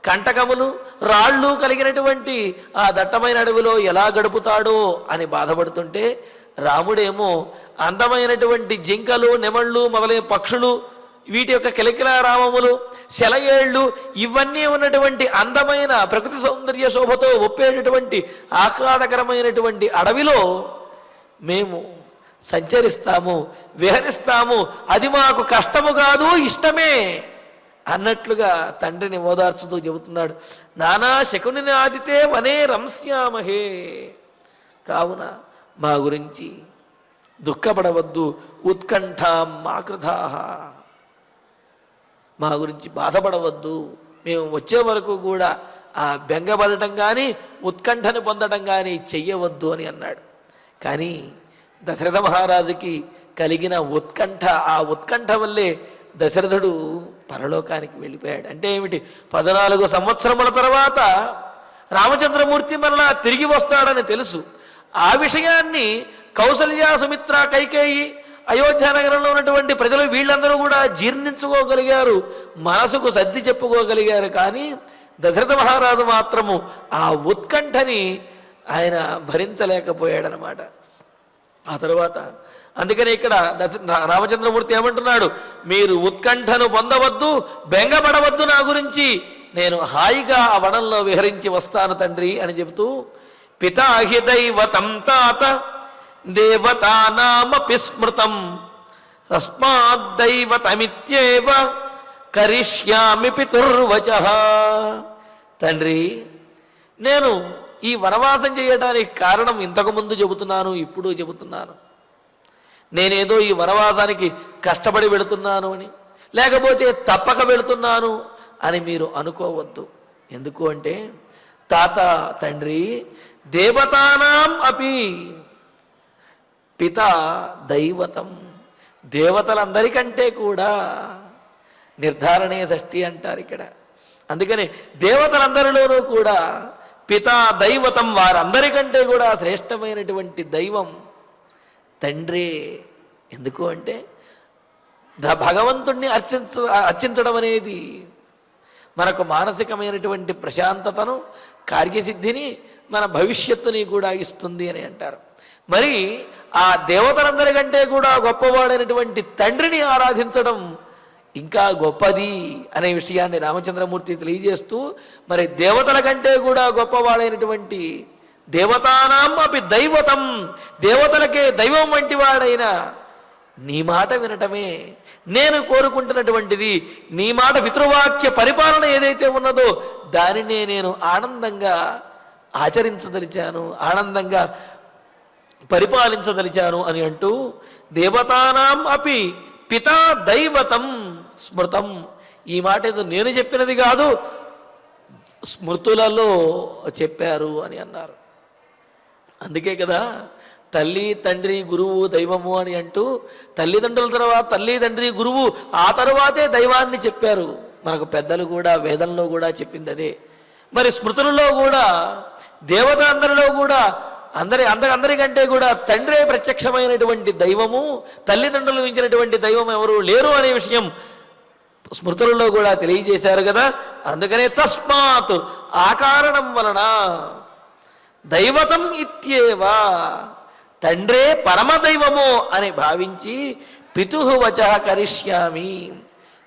కంటకములు, రాళ్ళు కలిగినటువంటి ఆ దట్టమైన అడవిలో ఎలా గడుపుతాడో అని బాధపడుతుంటే, రాముడేమో అందమైనటువంటి జింకలు, నెమళ్ళు మొదలైన పక్షులు, వీటి యొక్క కిలకిలారామములు, శలయేళ్ళు, ఇవన్నీ ఉన్నటువంటి అందమైన ప్రకృతి సౌందర్య శోభతో ఒప్పేటటువంటి ఆహ్లాదకరమైనటువంటి అడవిలో మేము సంచరిస్తాము, విహరిస్తాము, అది మాకు కష్టము కాదు, ఇష్టమే అన్నట్లుగా తండ్రిని ఓదార్చుతూ చెబుతున్నాడు. నానా శకుని ఆదితే వనే రంస్యామహే, కావున మా గురించి దుఃఖపడవద్దు, ఉత్కంఠాం మాకృధా, మా గురించి బాధపడవద్దు, మేము వచ్చే వరకు కూడా ఆ బెంగపడటం కానీ ఉత్కంఠను పొందడం కానీ చెయ్యవద్దు అని అన్నాడు. కానీ దశరథ మహారాజుకి కలిగిన ఉత్కంఠ, ఆ ఉత్కంఠ వల్లే దశరథుడు పరలోకానికి వెళ్ళిపోయాడు. అంటే ఏమిటి? 14 సంవత్సరముల తర్వాత రామచంద్రమూర్తి మరలా తిరిగి వస్తాడని తెలుసు. ఆ విషయాన్ని కౌసల్య, సుమిత్ర, కైకేయి, అయోధ్య నగరంలో ఉన్నటువంటి ప్రజలు వీళ్ళందరూ కూడా జీర్ణించుకోగలిగారు, మనసుకు సర్ది చెప్పుకోగలిగారు. కానీ దశరథ మహారాజు మాత్రము ఆ ఉత్కంఠని ఆయన భరించలేకపోయాడనమాట. ఆ తర్వాత అందుకని ఇక్కడ రామచంద్రమూర్తి ఏమంటున్నాడు? మీరు ఉత్కంఠను పొందవద్దు, బెంగపడవద్దు నా గురించి, నేను హాయిగా ఆ వనంలో విహరించి వస్తాను తండ్రి అని చెబుతూ, పితాహి దైవతం తాత దేవతానామపి స్మృతం తస్మాద్దైవతమిత్యేవ కరిష్యామి పితుర్వచః. తండ్రి, నేను ఈ వనవాసం చేయడానికి కారణం ఇంతకుముందు చెబుతున్నాను, ఇప్పుడు చెబుతున్నాను. నేనేదో ఈ వనవాసానికి కష్టపడి వెళుతున్నాను అని, లేకపోతే తప్పక వెళుతున్నాను అని మీరు అనుకోవద్దు. ఎందుకు అంటే, తాత, తండ్రి, దేవతానాం అపి పిత దైవతం, దేవతలందరికంటే కూడా నిర్ధారణే షష్ఠి అంటారు ఇక్కడ. అందుకని దేవతలందరిలోనూ కూడా పితా దైవతం, వారందరికంటే కూడా శ్రేష్టమైనటువంటి దైవం తండ్రే. ఎందుకు అంటే భగవంతుణ్ణి అర్చించడం అనేది మనకు మానసికమైనటువంటి ప్రశాంతతను, కార్యసిద్ధిని, మన భవిష్యత్తుని కూడా ఇస్తుంది అని అంటారు. మరి ఆ దేవతలందరికంటే కూడా గొప్పవాడైనటువంటి తండ్రిని ఆరాధించడం ఇంకా గొప్పది అనే విషయాన్ని రామచంద్రమూర్తి తెలియజేస్తూ, మరి దేవతల కంటే కూడా గొప్పవాడైనటువంటి దేవతానాం అపి దైవతం, దేవతలకే దైవం వంటి వాడైన నీ మాట వినటమే నేను కోరుకుంటున్నటువంటిది. నీ మాట పితృవాక్య పరిపాలన ఏదైతే ఉన్నదో దానినే నేను ఆనందంగా ఆచరించదలిచాను, ఆనందంగా పరిపాలించదలిచాను అని అంటూ, దేవతానాం అపి పితా దైవతం స్మృతం, ఈ మాట ఏదో నేను చెప్పినది కాదు, స్మృతులలో చెప్పారు అని అన్నారు. అందుకే కదా తల్లి, తండ్రి, గురువు, దైవము అని అంటూ తల్లిదండ్రుల తర్వాత తల్లి, తండ్రి, గురువు, ఆ తరువాతే దైవాన్ని చెప్పారు. మనకు పెద్దలు కూడా వేదంలో కూడా చెప్పింది అదే. మరి స్మృతులలో కూడా దేవత అందరిలో కూడా అందరికంటే కూడా తండ్రే ప్రత్యక్షమైనటువంటి దైవము, తల్లిదండ్రులు మించినటువంటి దైవం ఎవరు లేరు అనే విషయం స్మృతులలో కూడా తెలియజేశారు కదా. అందుకనే తస్మాత్, ఆ కారణం వలన, దైవతం ఇత్యేవ, తండ్రే పరమదైవము అని భావించి పితుః వచః కరిష్యామి,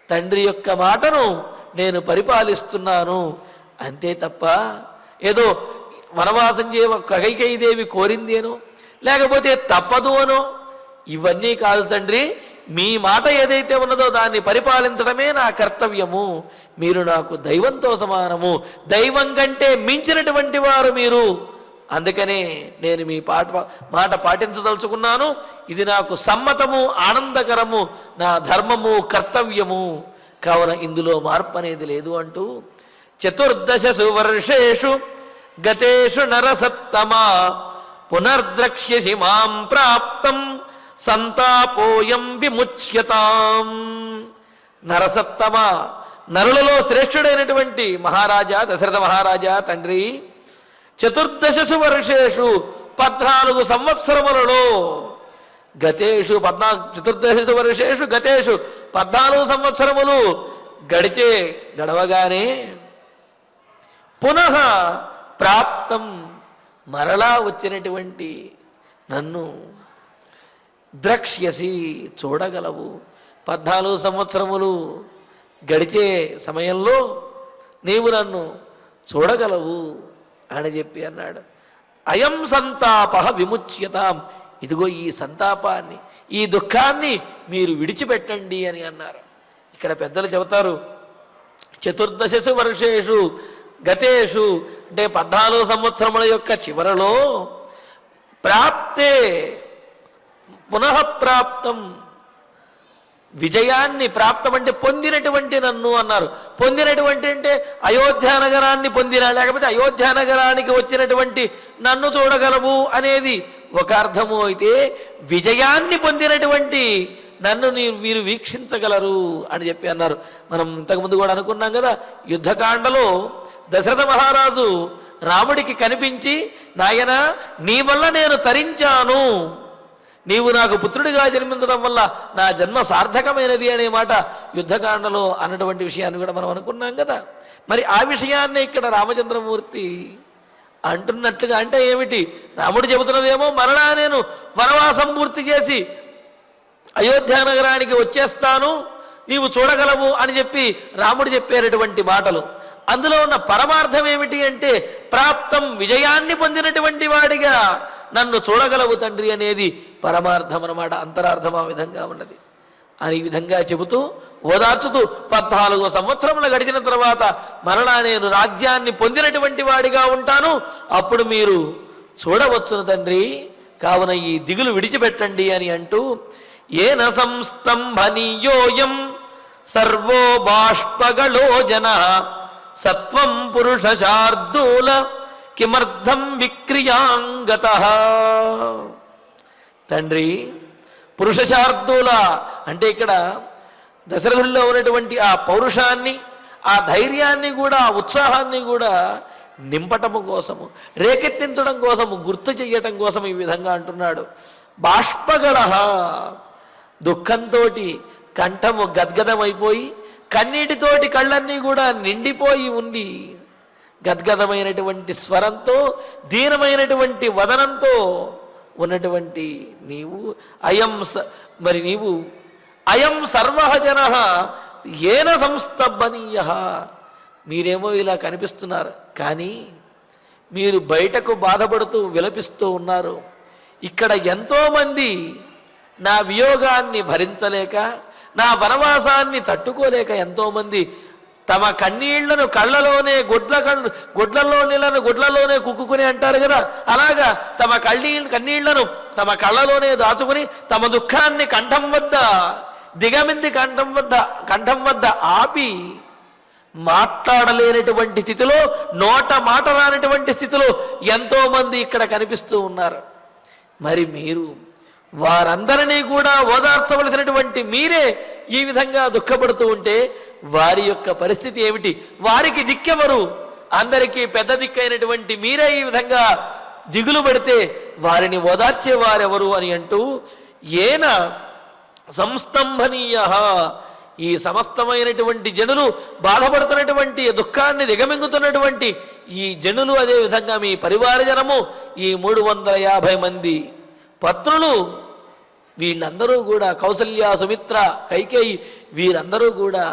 తండ్రి యొక్క మాటను నేను పరిపాలిస్తున్నాను అంతే తప్ప ఏదో వనవాసం కైకేయీదేవి కోరింది అనో లేకపోతే తప్పదు అనో ఇవన్నీ కాదు తండ్రి, మీ మాట ఏదైతే ఉన్నదో దాన్ని పరిపాలించడమే నా కర్తవ్యము. మీరు నాకు దైవంతో సమానము, దైవం కంటే మించినటువంటి వారు మీరు. అందుకనే నేను మీ మాట పాటించదలుచుకున్నాను. ఇది నాకు సమ్మతము, ఆనందకరము, నా ధర్మము, కర్తవ్యము. కావున ఇందులో మార్పు అనేది లేదు అంటూ 14 వర్షేషు గతేషు నరసత్తమా పునర్ద్రక్ష్యసి మాం ప్రాప్తం సంతాపోయం విముచ్యతాం. నరసత్తమ, నరులలో శ్రేష్ఠుడైనటువంటి మహారాజా దశరథ మహారాజా తండ్రి, 14 వర్షేషు 14 సంవత్సరములలో గతేషు 14 వర్షేషు గతేషు 14 సంవత్సరములు గడవగానే పునః ప్రాప్తం మరలా వచ్చినటువంటి నన్ను ద్రక్ష్యసి చూడగలవు. 14 సంవత్సరములు గడిచే సమయంలో నీవు నన్ను చూడగలవు అని చెప్పి అన్నాడు. అయం సంతాప విముచ్యతాం, ఇదిగో ఈ సంతాపాన్ని, ఈ దుఃఖాన్ని మీరు విడిచిపెట్టండి అని అన్నారు. ఇక్కడ పెద్దలు చెబుతారు 14 వర్షేషు గతేషు అంటే 14 సంవత్సరముల యొక్క చివరలో ప్రాప్తే పునఃప్రాప్తం, విజయాన్ని ప్రాప్తం అంటే పొందినటువంటి నన్ను అన్నారు. పొందినటువంటి అంటే అయోధ్య నగరాన్ని పొందిన, లేకపోతే అయోధ్య నగరానికి వచ్చినటువంటి నన్ను చూడగలవు అనేది ఒక అర్థము అయితే, విజయాన్ని పొందినటువంటి నన్ను మీరు వీక్షించగలరు అని చెప్పి అన్నారు. మనం ఇంతకుముందు కూడా అనుకున్నాం కదా, యుద్ధకాండలో దశరథ మహారాజు రాముడికి కనిపించి, నాయన నీ వల్ల నేను తరించాను, నీవు నాకు పుత్రుడిగా జన్మించడం వల్ల నా జన్మ సార్థకమైనది అనే మాట యుద్ధకాండలో అన్నటువంటి విషయాన్ని కూడా మనం అనుకున్నాం కదా. మరి ఆ విషయాన్ని ఇక్కడ రామచంద్రమూర్తి అంటున్నట్లుగా అంటే ఏమిటి, రాముడు చెబుతున్నదేమో మరలా నేను వనవాసం పూర్తి చేసి అయోధ్య నగరానికి వచ్చేస్తాను, నీవు చూడగలవు అని చెప్పి రాముడు చెప్పేటటువంటి మాటలు. అందులో ఉన్న పరమార్థం ఏమిటి అంటే, ప్రాప్తం విజయాన్ని పొందినటువంటి వాడిగా నన్ను చూడగలవు తండ్రి అనేది పరమార్థం అన్నమాట. అంతరార్థం ఆ విధంగా ఉన్నది అని ఈ విధంగా చెబుతూ ఓదార్చుతూ 14 సంవత్సరములు గడిచిన తర్వాత మరలా నేను రాజ్యాన్ని పొందినటువంటి వాడిగా ఉంటాను, అప్పుడు మీరు చూడవచ్చును తండ్రి, కావున ఈ దిగులు విడిచిపెట్టండి అని అంటూ ఏన సంస్తంభనీయోయం సర్వో బాష్పగళో జన సత్వం పురుష శార్దూల కిమర్థం విక్రియాంగతః. తండ్రి పురుష శార్దూల అంటే ఇక్కడ దశరథుల్లో ఉన్నటువంటి ఆ పౌరుషాన్ని, ఆ ధైర్యాన్ని కూడా, ఆ ఉత్సాహాన్ని కూడా నింపటము కోసము, రేకెత్తించడం కోసము, గుర్తు చెయ్యటం కోసం ఈ విధంగా అంటున్నాడు. బాష్పగళ, దుఃఖంతో కంఠము గద్గదమైపోయి, కన్నీటితోటి కళ్ళన్నీ కూడా నిండిపోయి ఉండి, గద్గదమైనటువంటి స్వరంతో, దీనమైనటువంటి వదనంతో ఉన్నటువంటి నీవు నీవు అయం సర్వజన ఏన సంస్తభనీయ, మీరేమో ఇలా కనిపిస్తున్నారు, కానీ మీరు బయటకు బాధపడుతూ విలపిస్తూ ఉన్నారు. ఇక్కడ ఎంతోమంది నా వియోగాన్ని భరించలేక, నా వనవాసాన్ని తట్టుకోలేక ఎంతోమంది తమ కన్నీళ్లను కళ్ళలోనే గుడ్లలో నీళ్ళను గుడ్లలోనే కుక్కుని అంటారు కదా, అలాగా తమ కన్నీళ్లను తమ కళ్ళలోనే దాచుకుని తమ దుఃఖాన్ని దిగమింది కంఠం వద్ద ఆపి మాట్లాడలేనటువంటి స్థితిలో, నోట మాట రానటువంటి స్థితిలో ఎంతో మంది ఇక్కడ కనిపిస్తూ ఉన్నారు. మరి మీరు వారందరినీ కూడా ఓదార్చవలసినటువంటి మీరే ఈ విధంగా దుఃఖపడుతూ ఉంటే వారి యొక్క పరిస్థితి ఏమిటి? వారికి దిక్కెవరు? అందరికీ పెద్ద దిక్కైనటువంటి మీరే ఈ విధంగా దిగులు పడితే వారిని ఓదార్చేవారెవరు అని అంటూ ఏన సంస్తంభనీయ, ఈ సమస్తమైనటువంటి జనులు బాధపడుతున్నటువంటి దుఃఖాన్ని దిగమింగుతున్నటువంటి ఈ జనులు, అదేవిధంగా మీ పరివారజనము, ఈ 350 మంది పత్రులు వీళ్ళందరూ కూడా కౌసల్య, సుమిత్ర, కైకేయి వీరందరూ కూడా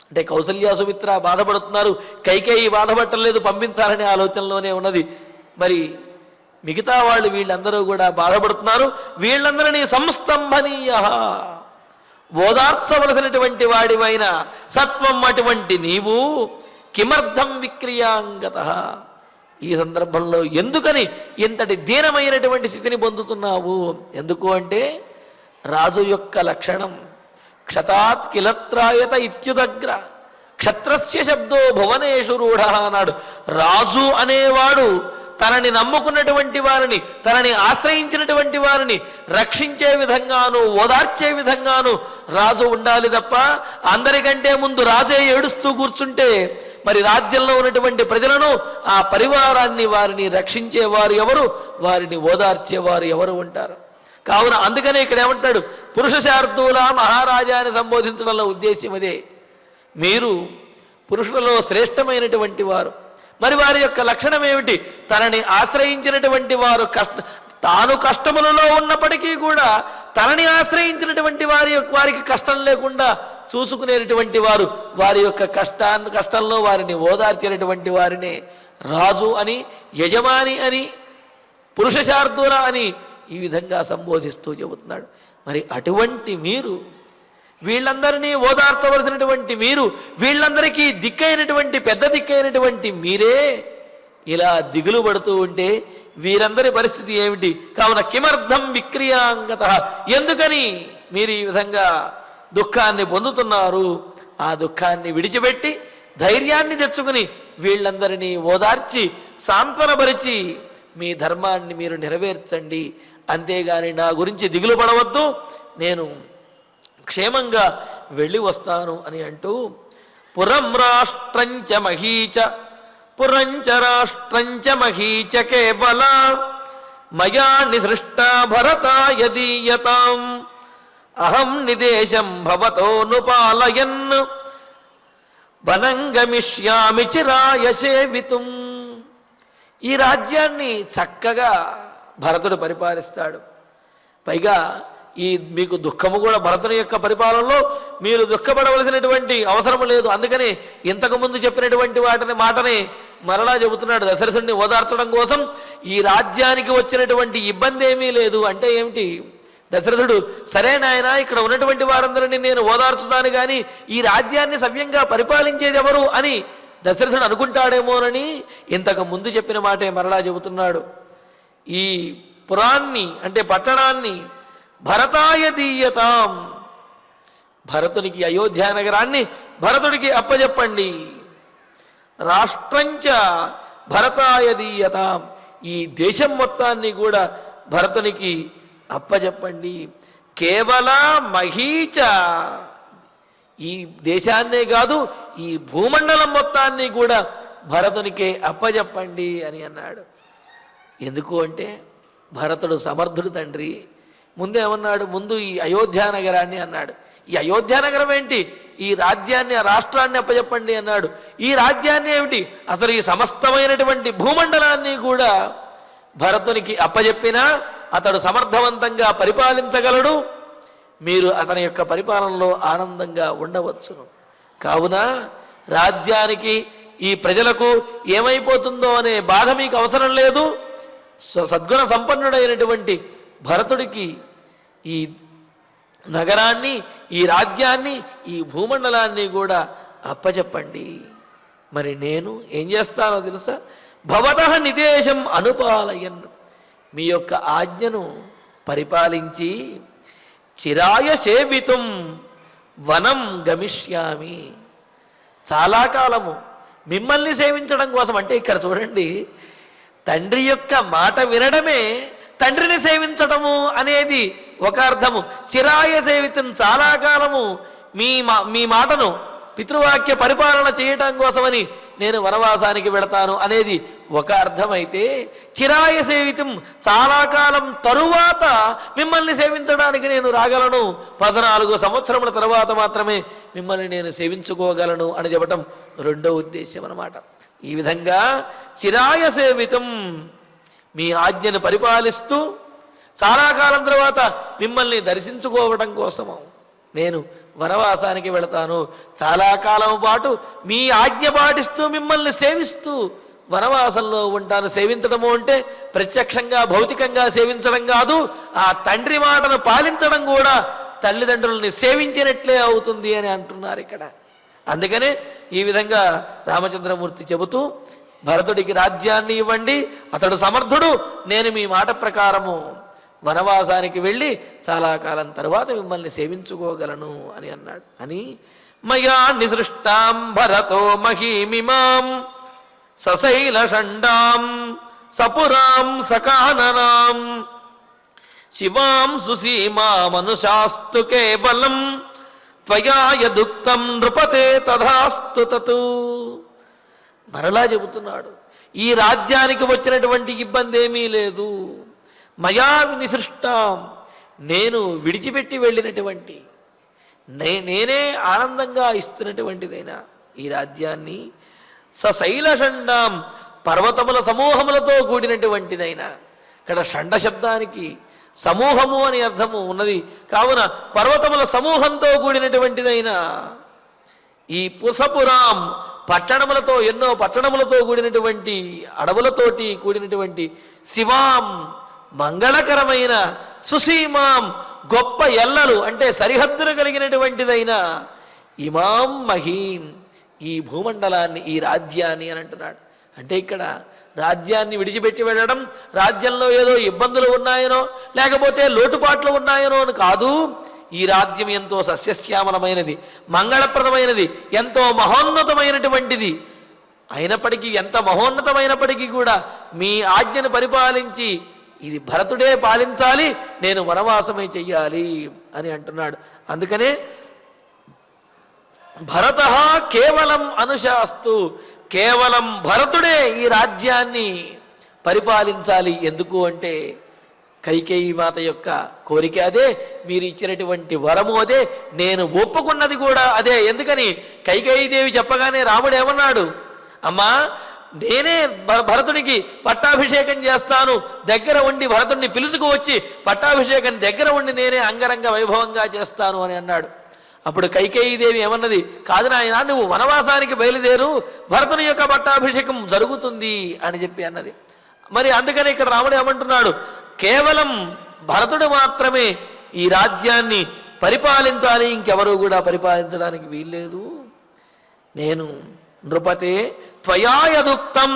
అంటే కౌసల్య, సుమిత్ర బాధపడుతున్నారు, కైకేయి బాధపడలేదు, పంపించాలనే ఆలోచనలోనే ఉన్నది. మరి మిగతా వాళ్ళు వీళ్ళందరూ కూడా బాధపడుతున్నారు. వీళ్ళందరినీ సంస్తంభనీయ, ఓదార్చవలసినటువంటి వాడివైన సత్వం అటువంటి నీవు కిమర్థం విక్రియాంగత, ఈ సందర్భంలో ఎందుకని ఇంతటి దీనమైనటువంటి స్థితిని పొందుతున్నావు? ఎందుకు అంటే రాజు యొక్క లక్షణం క్షతాత్ కిలత్రాయత ఇత్యుదగ్ర, క్షత్రస్య శబ్దో భువనేషు రూఢ అన్నాడు. రాజు అనేవాడు తనని నమ్ముకున్నటువంటి వారిని, తనని ఆశ్రయించినటువంటి వారిని రక్షించే విధంగాను, ఓదార్చే విధంగాను రాజు ఉండాలి తప్ప అందరికంటే ముందు రాజే ఏడుస్తూ కూర్చుంటే మరి రాజ్యంలో ఉన్నటువంటి ప్రజలను, ఆ పరివారాన్ని, వారిని రక్షించేవారు ఎవరు, వారిని ఓదార్చేవారు ఎవరు ఉంటారు? కావున అందుకనే ఇక్కడ ఏమంటాడు, పురుష శార్దూల మహారాజా అని సంబోధించడంలో ఉద్దేశ్యం అదే. మీరు పురుషులలో శ్రేష్టమైనటువంటి వారు. మరి వారి యొక్క లక్షణం ఏమిటి? తనని ఆశ్రయించినటువంటి వారు తాను కష్టములలో ఉన్నప్పటికీ కూడా తనని ఆశ్రయించినటువంటి వారికి కష్టం లేకుండా చూసుకునేటువంటి వారు, వారి యొక్క కష్టంలో వారిని ఓదార్చినటువంటి వారినే రాజు అని, యజమాని అని, పురుష శార్దూల అని ఈ విధంగా సంబోధిస్తూ చెబుతున్నాడు. మరి అటువంటి మీరు, వీళ్ళందరినీ ఓదార్చవలసినటువంటి మీరు, వీళ్ళందరికీ దిక్కైనటువంటి పెద్ద దిక్కైనటువంటి మీరే ఇలా దిగులు పడుతూ ఉంటే వీరందరి పరిస్థితి ఏమిటి? కావున కిమర్థం విక్రియాంగత, ఎందుకని మీరు ఈ విధంగా దుఃఖాన్ని పొందుతున్నారు? ఆ దుఃఖాన్ని విడిచిపెట్టి ధైర్యాన్ని తెచ్చుకుని వీళ్ళందరినీ ఓదార్చి సాంత్వనపరిచి మీ ధర్మాన్ని మీరు నెరవేర్చండి. అంతేగాని నా గురించి దిగులు పడవద్దు, నేను క్షేమంగా వెళ్ళి వస్తాను అని అంటూ పురం రాష్ట్రంచ మహీచ పురంచ రాష్ట్రంచ మహీచ కేవల మయా నిసృష్ట భరతాయదీయతాం అహం నిదేశం భవతోనుపాలయన్ వనంగమిష్యామి చిరాయ సేవితుం. ఈ రాజ్యాన్ని చక్కగా భరతుడు పరిపాలిస్తాడు. పైగా ఈ మీకు దుఃఖము కూడా భరతుని యొక్క పరిపాలనలో మీరు దుఃఖపడవలసినటువంటి అవసరం లేదు. అందుకని ఇంతకుముందు చెప్పినటువంటి మాటనే మరలా చెబుతున్నాడు. దశరథుడిని ఓదార్చడం కోసం ఈ రాజ్యానికి వచ్చినటువంటి ఇబ్బంది ఏమీ లేదు. అంటే ఏమిటి? దశరథుడు సరే నాయన, ఇక్కడ ఉన్నటువంటి వారందరినీ నేను ఓదార్చుతాను, కానీ ఈ రాజ్యాన్ని సవ్యంగా పరిపాలించేది ఎవరు అని దశరథుడు అనుకుంటాడేమోనని ఇంతకు ముందు చెప్పిన మాటే మరలా చెబుతున్నాడు. ఈ పురాన్ని అంటే పట్టణాన్ని భరతాయ దీయతాం, భరతునికి అయోధ్య నగరాన్ని భరతుడికి అప్పజెప్పండి. రాష్ట్రంచ భరతాయ దీయతాం, ఈ దేశం మొత్తాన్ని కూడా భరతునికి అప్పజెప్పండి. కేవల మహీచ, ఈ దేశాన్నే కాదు ఈ భూమండలం మొత్తాన్ని కూడా భరతునికే అప్పజెప్పండి అని అన్నాడు. ఎందుకు అంటే భరతుడు సమర్థుడు తండ్రి. ముందేమన్నాడు? ముందు ఈ అయోధ్య నగరాన్ని అన్నాడు. ఈ అయోధ్య నగరం ఏంటి? ఈ రాజ్యాన్ని, ఆ రాష్ట్రాన్ని అప్పజెప్పండి అన్నాడు. ఈ రాజ్యాన్ని ఏమిటి? అసలు ఈ సమస్తమైనటువంటి భూమండలాన్ని కూడా భరతునికి అప్పజెప్పినా అతడు సమర్థవంతంగా పరిపాలించగలడు. మీరు అతని యొక్క పరిపాలనలో ఆనందంగా ఉండవచ్చును. కావున రాజ్యానికి, ఈ ప్రజలకు ఏమైపోతుందో అనే బాధ మీకు అవసరం లేదు. సద్గుణ సంపన్నుడైనటువంటి భరతుడికి ఈ నగరాన్ని, ఈ రాజ్యాన్ని, ఈ భూమండలాన్ని కూడా అప్పచెప్పండి. మరి నేను ఏం చేస్తానో తెలుసా? భవతః నిదేశం అనుపాలయన్, మీ యొక్క ఆజ్ఞను పరిపాలించి చిరాయ సేవితుం వనం గమిష్యామి, చాలా కాలము మిమ్మల్ని సేవించడం కోసం. అంటే ఇక్కడ చూడండి, తండ్రి యొక్క మాట వినడమే తండ్రిని సేవించడము అనేది ఒక అర్థము. చిరాయ సేవితం, చాలా కాలము మీ మాటను, పితృవాక్య పరిపాలన చేయటం కోసమని నేను వనవాసానికి వెళతాను అనేది ఒక అర్థమైతే, చిరాయ సేవితం, చాలా కాలం తరువాత మిమ్మల్ని సేవించడానికి నేను రాగలను, 14 సంవత్సరముల తరువాత మాత్రమే మిమ్మల్ని నేను సేవించుకోగలను అని చెప్పటం రెండో ఉద్దేశ్యం అన్నమాట. ఈ విధంగా చిరాయ సేవితం, మీ ఆజ్ఞను పరిపాలిస్తూ చాలా కాలం తర్వాత మిమ్మల్ని దర్శించుకోవడం కోసము నేను వనవాసానికి వెళతాను. చాలా కాలం పాటు మీ ఆజ్ఞ పాటిస్తూ మిమ్మల్ని సేవిస్తూ వనవాసంలో ఉంటాను. సేవించడము అంటే ప్రత్యక్షంగా భౌతికంగా సేవించడం కాదు, ఆ తండ్రి మాటను పాలించడం కూడా తల్లిదండ్రుల్ని సేవించినట్లే అవుతుంది అని అంటున్నారు ఇక్కడ. అందుకనే ఈ విధంగా రామచంద్రమూర్తి చెబుతూ భరతుడికి రాజ్యాన్ని ఇవ్వండి, అతడు సమర్థుడు, నేను మీ మాట ప్రకారము వనవాసానికి వెళ్ళి చాలా కాలం తర్వాత మిమ్మల్ని సేవించుకోగలను అని అన్నాడు. అని మయా నిసృష్టాం భరతో మహీమిమాం సశైల షండాం సపురాం సకాననాం శివాం సుసీమామనుశాస్తు కేవలం త్వయా యదుక్తం నృపతే తథాస్తు తతు. మరలా చెబుతున్నాడు, ఈ రాజ్యానికి వచ్చినటువంటి ఇబ్బంది ఏమీ లేదు. మయా నిసృష్టాం, నేను విడిచిపెట్టి వెళ్ళినటువంటి, నేనే ఆనందంగా ఇస్తున్నటువంటిదైనా ఈ రాజ్యాన్ని, సశైలషండాం, పర్వతముల సమూహములతో కూడినటువంటిదైనా. ఇక్కడ షండ శబ్దానికి సమూహము అని అర్థము ఉన్నది కావున పర్వతముల సమూహంతో కూడినటువంటిదైనా ఈ పుసపురాం, పట్టణములతో ఎన్నో పట్టణములతో కూడినటువంటి అడవులతోటి కూడినటువంటి శివాం, మంగళకరమైన సుసీమాం, గొప్ప ఎల్లలు అంటే సరిహద్దులు కలిగినటువంటిదైనా ఇమాం మహీం, ఈ భూమండలాన్ని ఈ రాజ్యాన్ని అని అంటున్నాడు. అంటే ఇక్కడ రాజ్యాన్ని విడిచిపెట్టి వెళ్ళడం రాజ్యంలో ఏదో ఇబ్బందులు ఉన్నాయనో లేకపోతే లోటుపాట్లు ఉన్నాయనో అని కాదు. ఈ రాజ్యం ఎంతో సస్యశ్యామలమైనది, మంగళప్రదమైనది, ఎంతో మహోన్నతమైనటువంటిది. అయినప్పటికీ ఎంత మహోన్నతమైనప్పటికీ కూడా మీ ఆజ్ఞను పరిపాలించి ఇది భరతుడే పాలించాలి, నేను వనవాసమే చెయ్యాలి అని అంటున్నాడు. అందుకనే భరత కేవలం అనుశాస్తు, కేవలం భరతుడే ఈ రాజ్యాన్ని పరిపాలించాలి. ఎందుకు అంటే కైకేయి మాత యొక్క కోరిక అదే, మీరు ఇచ్చినటువంటి వరము అదే, నేను ఒప్పుకున్నది కూడా అదే. ఎందుకని కైకేయీదేవి చెప్పగానే రాముడు ఏమన్నాడు, అమ్మా నేనే భరతునికి పట్టాభిషేకం చేస్తాను, దగ్గర ఉండి భరతుడిని పిలుచుకు వచ్చి పట్టాభిషేకం దగ్గర ఉండి నేనే అంగరంగ వైభవంగా చేస్తాను అని అన్నాడు. అప్పుడు కైకేయీదేవి ఏమన్నది, కాదు నాయన, నువ్వు వనవాసానికి బయలుదేరు, భరతుని యొక్క పట్టాభిషేకం జరుగుతుంది అని చెప్పి అన్నది. మరి అందుకని ఇక్కడ రాముడు ఏమంటున్నాడు, కేవలం భరతుడు మాత్రమే ఈ రాజ్యాన్ని పరిపాలించాలి, ఇంకెవరూ కూడా పరిపాలించడానికి వీల్లేదు. నేను నృపతే త్వయా యదుక్తం,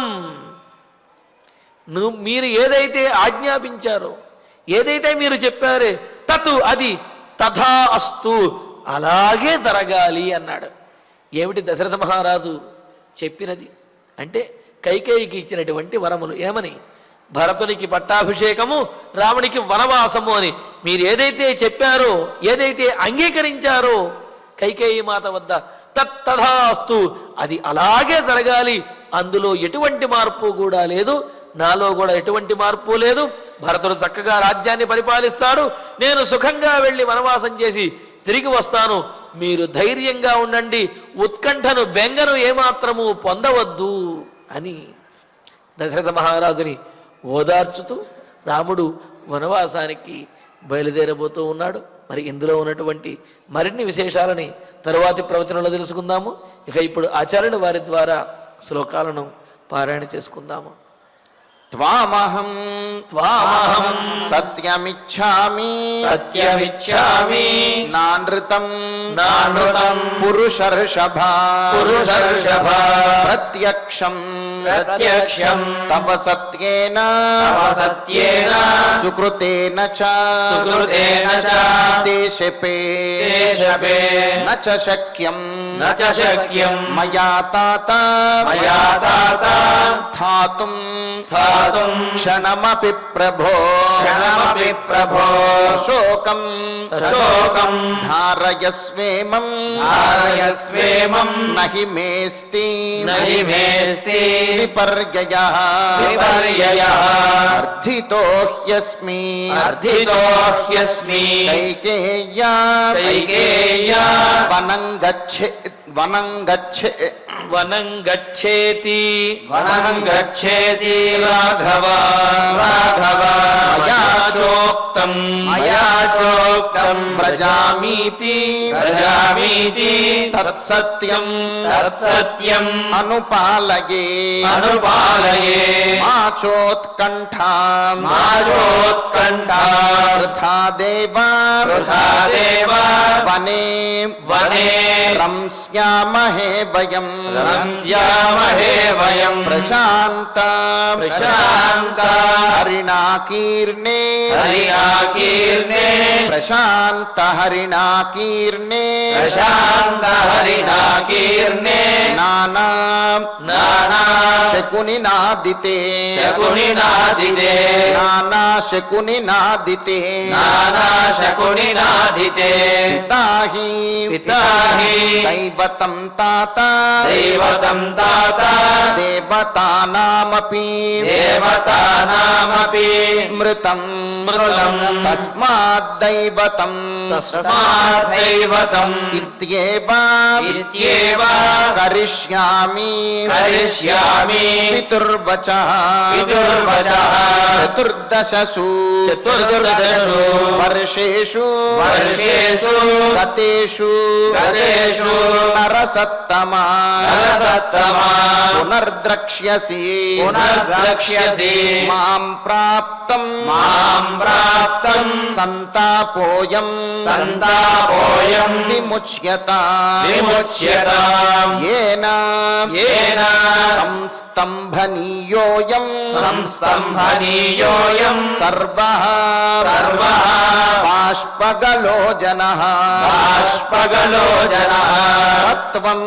మీరు ఏదైతే ఆజ్ఞాపించారో, ఏదైతే మీరు చెప్పారే తత్ అది తథా అస్తు, అలాగే జరగాలి అన్నాడు. ఏమిటి దశరథ మహారాజు చెప్పినది అంటే కైకేయికి ఇచ్చినటువంటి వరములు ఏమని, భరతునికి పట్టాభిషేకము, రామునికి వనవాసము అని మీరు ఏదైతే చెప్పారో, ఏదైతే అంగీకరించారో కైకేయి మాత వద్ద తత్తథాస్తు, అది అలాగే జరగాలి, అందులో ఎటువంటి మార్పు కూడా లేదు, నాలో కూడా ఎటువంటి మార్పు లేదు. భరతుడు చక్కగా రాజ్యాన్ని పరిపాలిస్తాడు, నేను సుఖంగా వెళ్ళి వనవాసం చేసి తిరిగి వస్తాను, మీరు ధైర్యంగా ఉండండి, ఉత్కంఠను బెంగను ఏమాత్రము పొందవద్దు అని దశరథ మహారాజుని ఓదార్చుతూ రాముడు వనవాసానికి బయలుదేరబోతూ ఉన్నాడు. మరి ఇందులో ఉన్నటువంటి మరిన్ని విశేషాలని తరువాతి ప్రవచనంలో తెలుసుకుందాము. ఇక ఇప్పుడు ఆచార్యుల వారి ద్వారా శ్లోకాలను పారాయణ చేసుకుందాము. త్వామహం త్వామహం సత్యమిచ్ఛామి సత్యమిచ్ఛామి నానృతం నానృతం పురుషర్షభ పురుషర్షభ ప్రత్యక్షం ప్రత్యక్షం తవ సత్యేన సుకృతేన చ సుకృతేన చ దేశపే న చ శక్యం మయా తాత స్థాతుం క్షణమపి ప్రభో శోకం ధారయస్వేమం నహి మేస్తి విపర్యయః అర్థితో హ్యస్మి కైకేయ్యా వనం వనం గచ్చే వనం గచ్చేతి వనం గచ్చేతి రాఘవ రాఘవ మయా చోక్తం మయా చోక్తం వ్రజామీతి వ్రజామీతి తత్సత్యం తత్సత్యం అనుపాలయే అనుపాలయే మాచోత్కంఠాం మాచోత్కంఠా వృథా దేవ వృథా దేవ వనే వనే రంస్యామహే వయం రంస్యామహే వయం ప్రశాంత ప్రశాంత హరిణాకీర్ణే హరిణాకీర్ణే ప్రశాంత హరిణాకీర్ణే ప్రశాంత హరిణాకీర్ణే నానా నానా శకుని నాదితే శకుని నాదితే నానా శకుని నాదితే నానా శకుని నాదితే పితాహి పితాహి దైవతం తాత దైవతం తాత దేవతానామపి దేవతానామపి స్మృతం స్మృతం తస్మాద్దైవతం తస్మాద్దైవతం ఇత్యేవ ఇత్యేవ కరిష్యామి కరిష్యామి పితుర్వచః పితుర్వచః చతుర్దశసు చతుర్దశసు వర్షేషు వర్షేషు గతేషు గతేషు నరసత్తమా నరసత్తమా పునర్ద్రక్ష్యసి పునర్ద్రక్ష్యసి మాం ప్రాప్తం మాం ప్రాప్తం సంతాపోయం సంతాపోయం విముచ్యత విముచ్యతాం ఏన ఏన సంస్తంభనీయోయం సంస్తంభనీయోయం సర్వః సర్వః బాష్పగలో జనః బాష్పగలో జనః సత్వం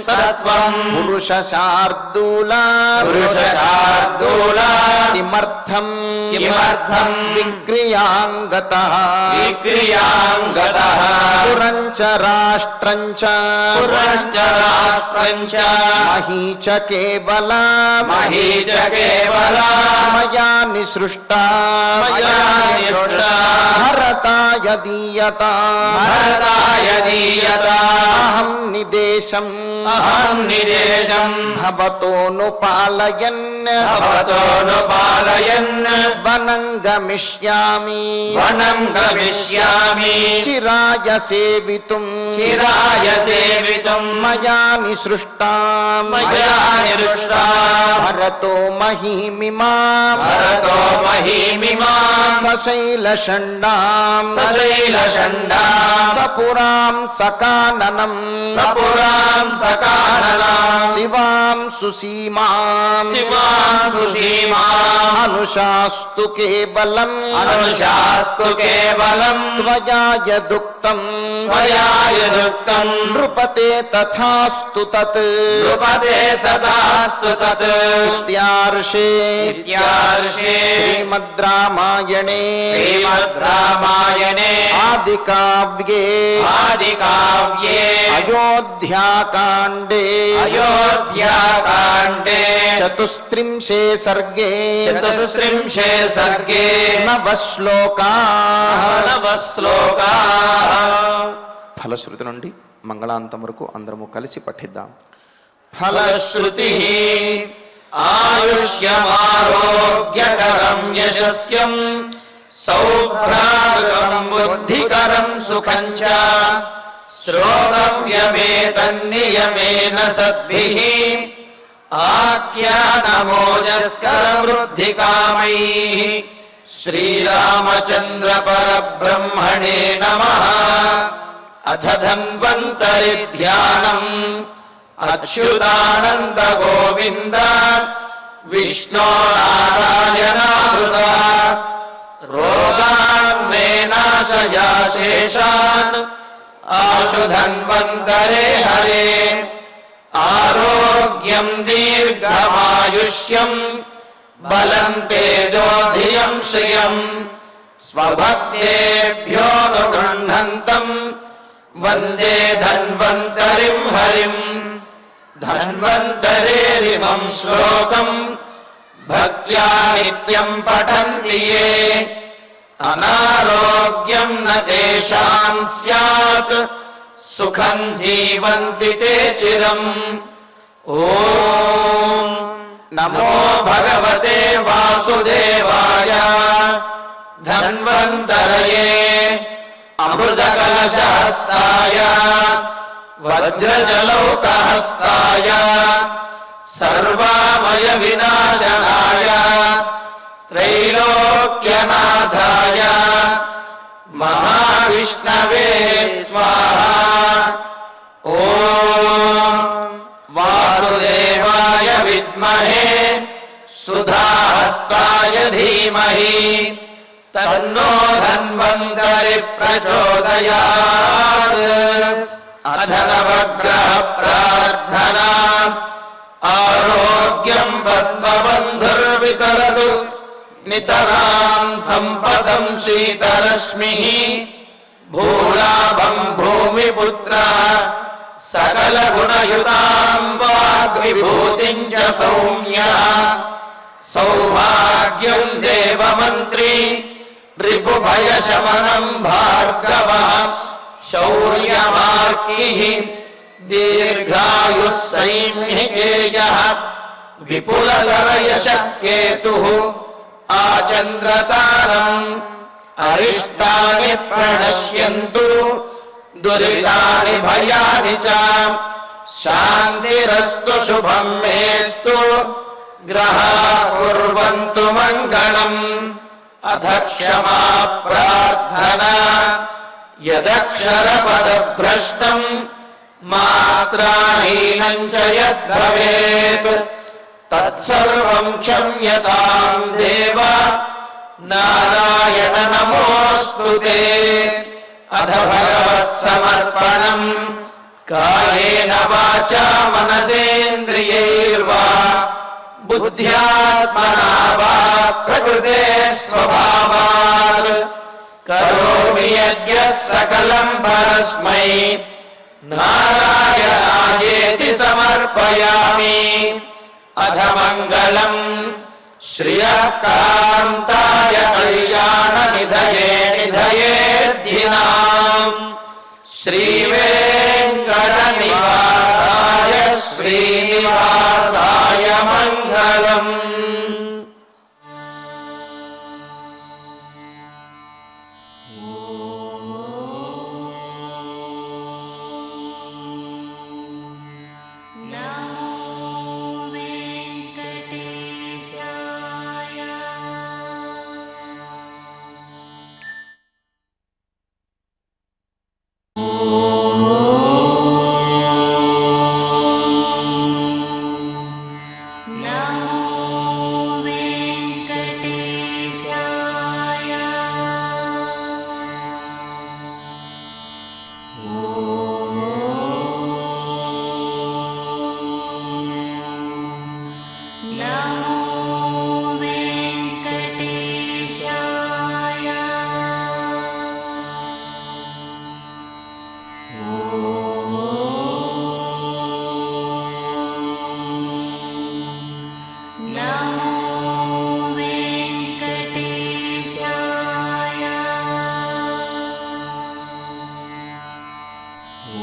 సత్వం పురుష శార్దూల పురుష శార్దూల కిమర్థం కిమర్థం విక్రియాంగతః విక్రియాంగతః పురంచ రాష్ట్రంచ పురశ్చ రాష్ట్రంచ మహీ చ కేవల మహీ చ కేవల మయా నిసృష్టా మయా నిసృష్టా భరతాయ దీయత భరతాయ దీయత అహం నిదేశం అహం నిదేశం భవతోనుపాలయన్ భవతోనుపాలయన్ వనం గమిష్యామి వనం గమిష్యామి చిరాయ సేవితుం చిరాయ సేవితుం మయా నిసృష్టా మయా నిరుష్టా భరతో మహీమిమా భరతో మహీమిమాం సశైలషండాం సశైలషండాం సపురాం సకాననం సపురాం సకాననాం శివాం సుసీమాం శివాం సుసీమాం అనుశాస్తు కేవలం అనుశాస్తు కేవలం త్వయా యదుక్తం మయా యదుక్తం నృపతే తథాస్తు తత్ నృపతే తదాస్తు తత్ ఇత్యార్షే ఇత్యార్షే శ్రీమద్ రామాయణే శ్రీమద్ రామాయణే ఆదికావ్యే ఆదికావ్యే అయోధ్యాకాండే అయోధ్యాకాండే చతుస్త్రింశే సర్గే చతుస్త్రింశే సర్గే నవశ్లోకాః నవశ్లోకాః ఫలశ్రుతి నుండి మంగళాంతం వరకు అందరము కలిసి పఠిద్దాం. ఫలశ్రుతి ఆయుష్యమారోగ్యకరం యశస్యం సౌభ్రాతృకం బుద్ధికరం సుఖం చ శ్రోతవ్యమేతన్నియమేన సద్భిః ఆఖ్యానమోజస్య వృద్ధికామైః శ్రీరామచంద్ర పరబ్రహ్మణే నమః. అథ ధన్వంతరి ధ్యానం అచ్యుతానంద గోవింద విష్ణో నారాయణామృత రోగాన్మే నాశయా శేషాన్ ఆశు ధన్వంతరే హరే. ఆరోగ్యం దీర్ఘమాయుష్యం బలం తేజోధియం శ్రియం స్వభక్తేభ్యోనుగృహ్ణంతం వందే ధన్వంతరిం హరిం. ధన్వంతరేరిమం శ్లోకం భక్త్యా నిత్యం పఠంతి యే అనారోగ్యం న తేషాం స్యాత్ సుఖం జీవంతి తే చిరం. ఓం నమో భగవతే వాసుదేవాయ ధన్వంతరయే అమృతకలశహస్తాయ వజ్రజలౌకహస్తాయ సర్వామయ వినాశనాయ త్రైలోక్యనాథాయ మహావిష్ణవే స్వాహా. ఓం వాసుదేవాయ విద్మహే సుధాహస్తాయ ధీమహి తన్నో ధన్వంతరి ప్రచోదయాత్. అథ నవగ్రహ ప్రార్థనా. ఆరోగ్యం పద్మబంధుర్వితరతు నితరాం సంపదం శీతరశ్మిః. భూలాభం భూమిపుత్రః సకల గుణయుతాం వాగ్విభూతిం చ సౌమ్యః. సౌభాగ్యం దేవమంత్రి రిపుభయశమనం భార్గవః. శౌర్యమార్కిః దీర్ఘాయుః సైన్యకేయః. విపులతరయశః కేతుః ఆచంద్రతారం. అరిష్టాని ప్రణశ్యంతు దురితాని భయాని చ. శాంతిరస్తు శుభం మేస్తు గ్రహా కుర్వంతు మంగళం. అథ క్షమా ప్రార్థనా. యదక్షరపదభ్రష్టం మాత్రాహీనం చ యద్భవేత్ తత్సర్వం క్షమ్యతాం దేవ. నారాయణ నమోऽస్తు. అథ భగవత్సమర్పణం. కాయేన వాచా మనసేంద్రియైర్వా బుద్ధ్యాత్మనా వా ప్రకృతే స్వభావాత్ కరోమి యద్యత్ సకలం పరస్మై నారాయణాయేతి సమర్పయామి. అథ మంగళం శ్రియః కాంతాయ కళ్యాణ నిధయే నిధయేర్ధినాం. శ్రీవేంకటనివాసాయ శ్రీనివాసాయ మంగళం. ఓ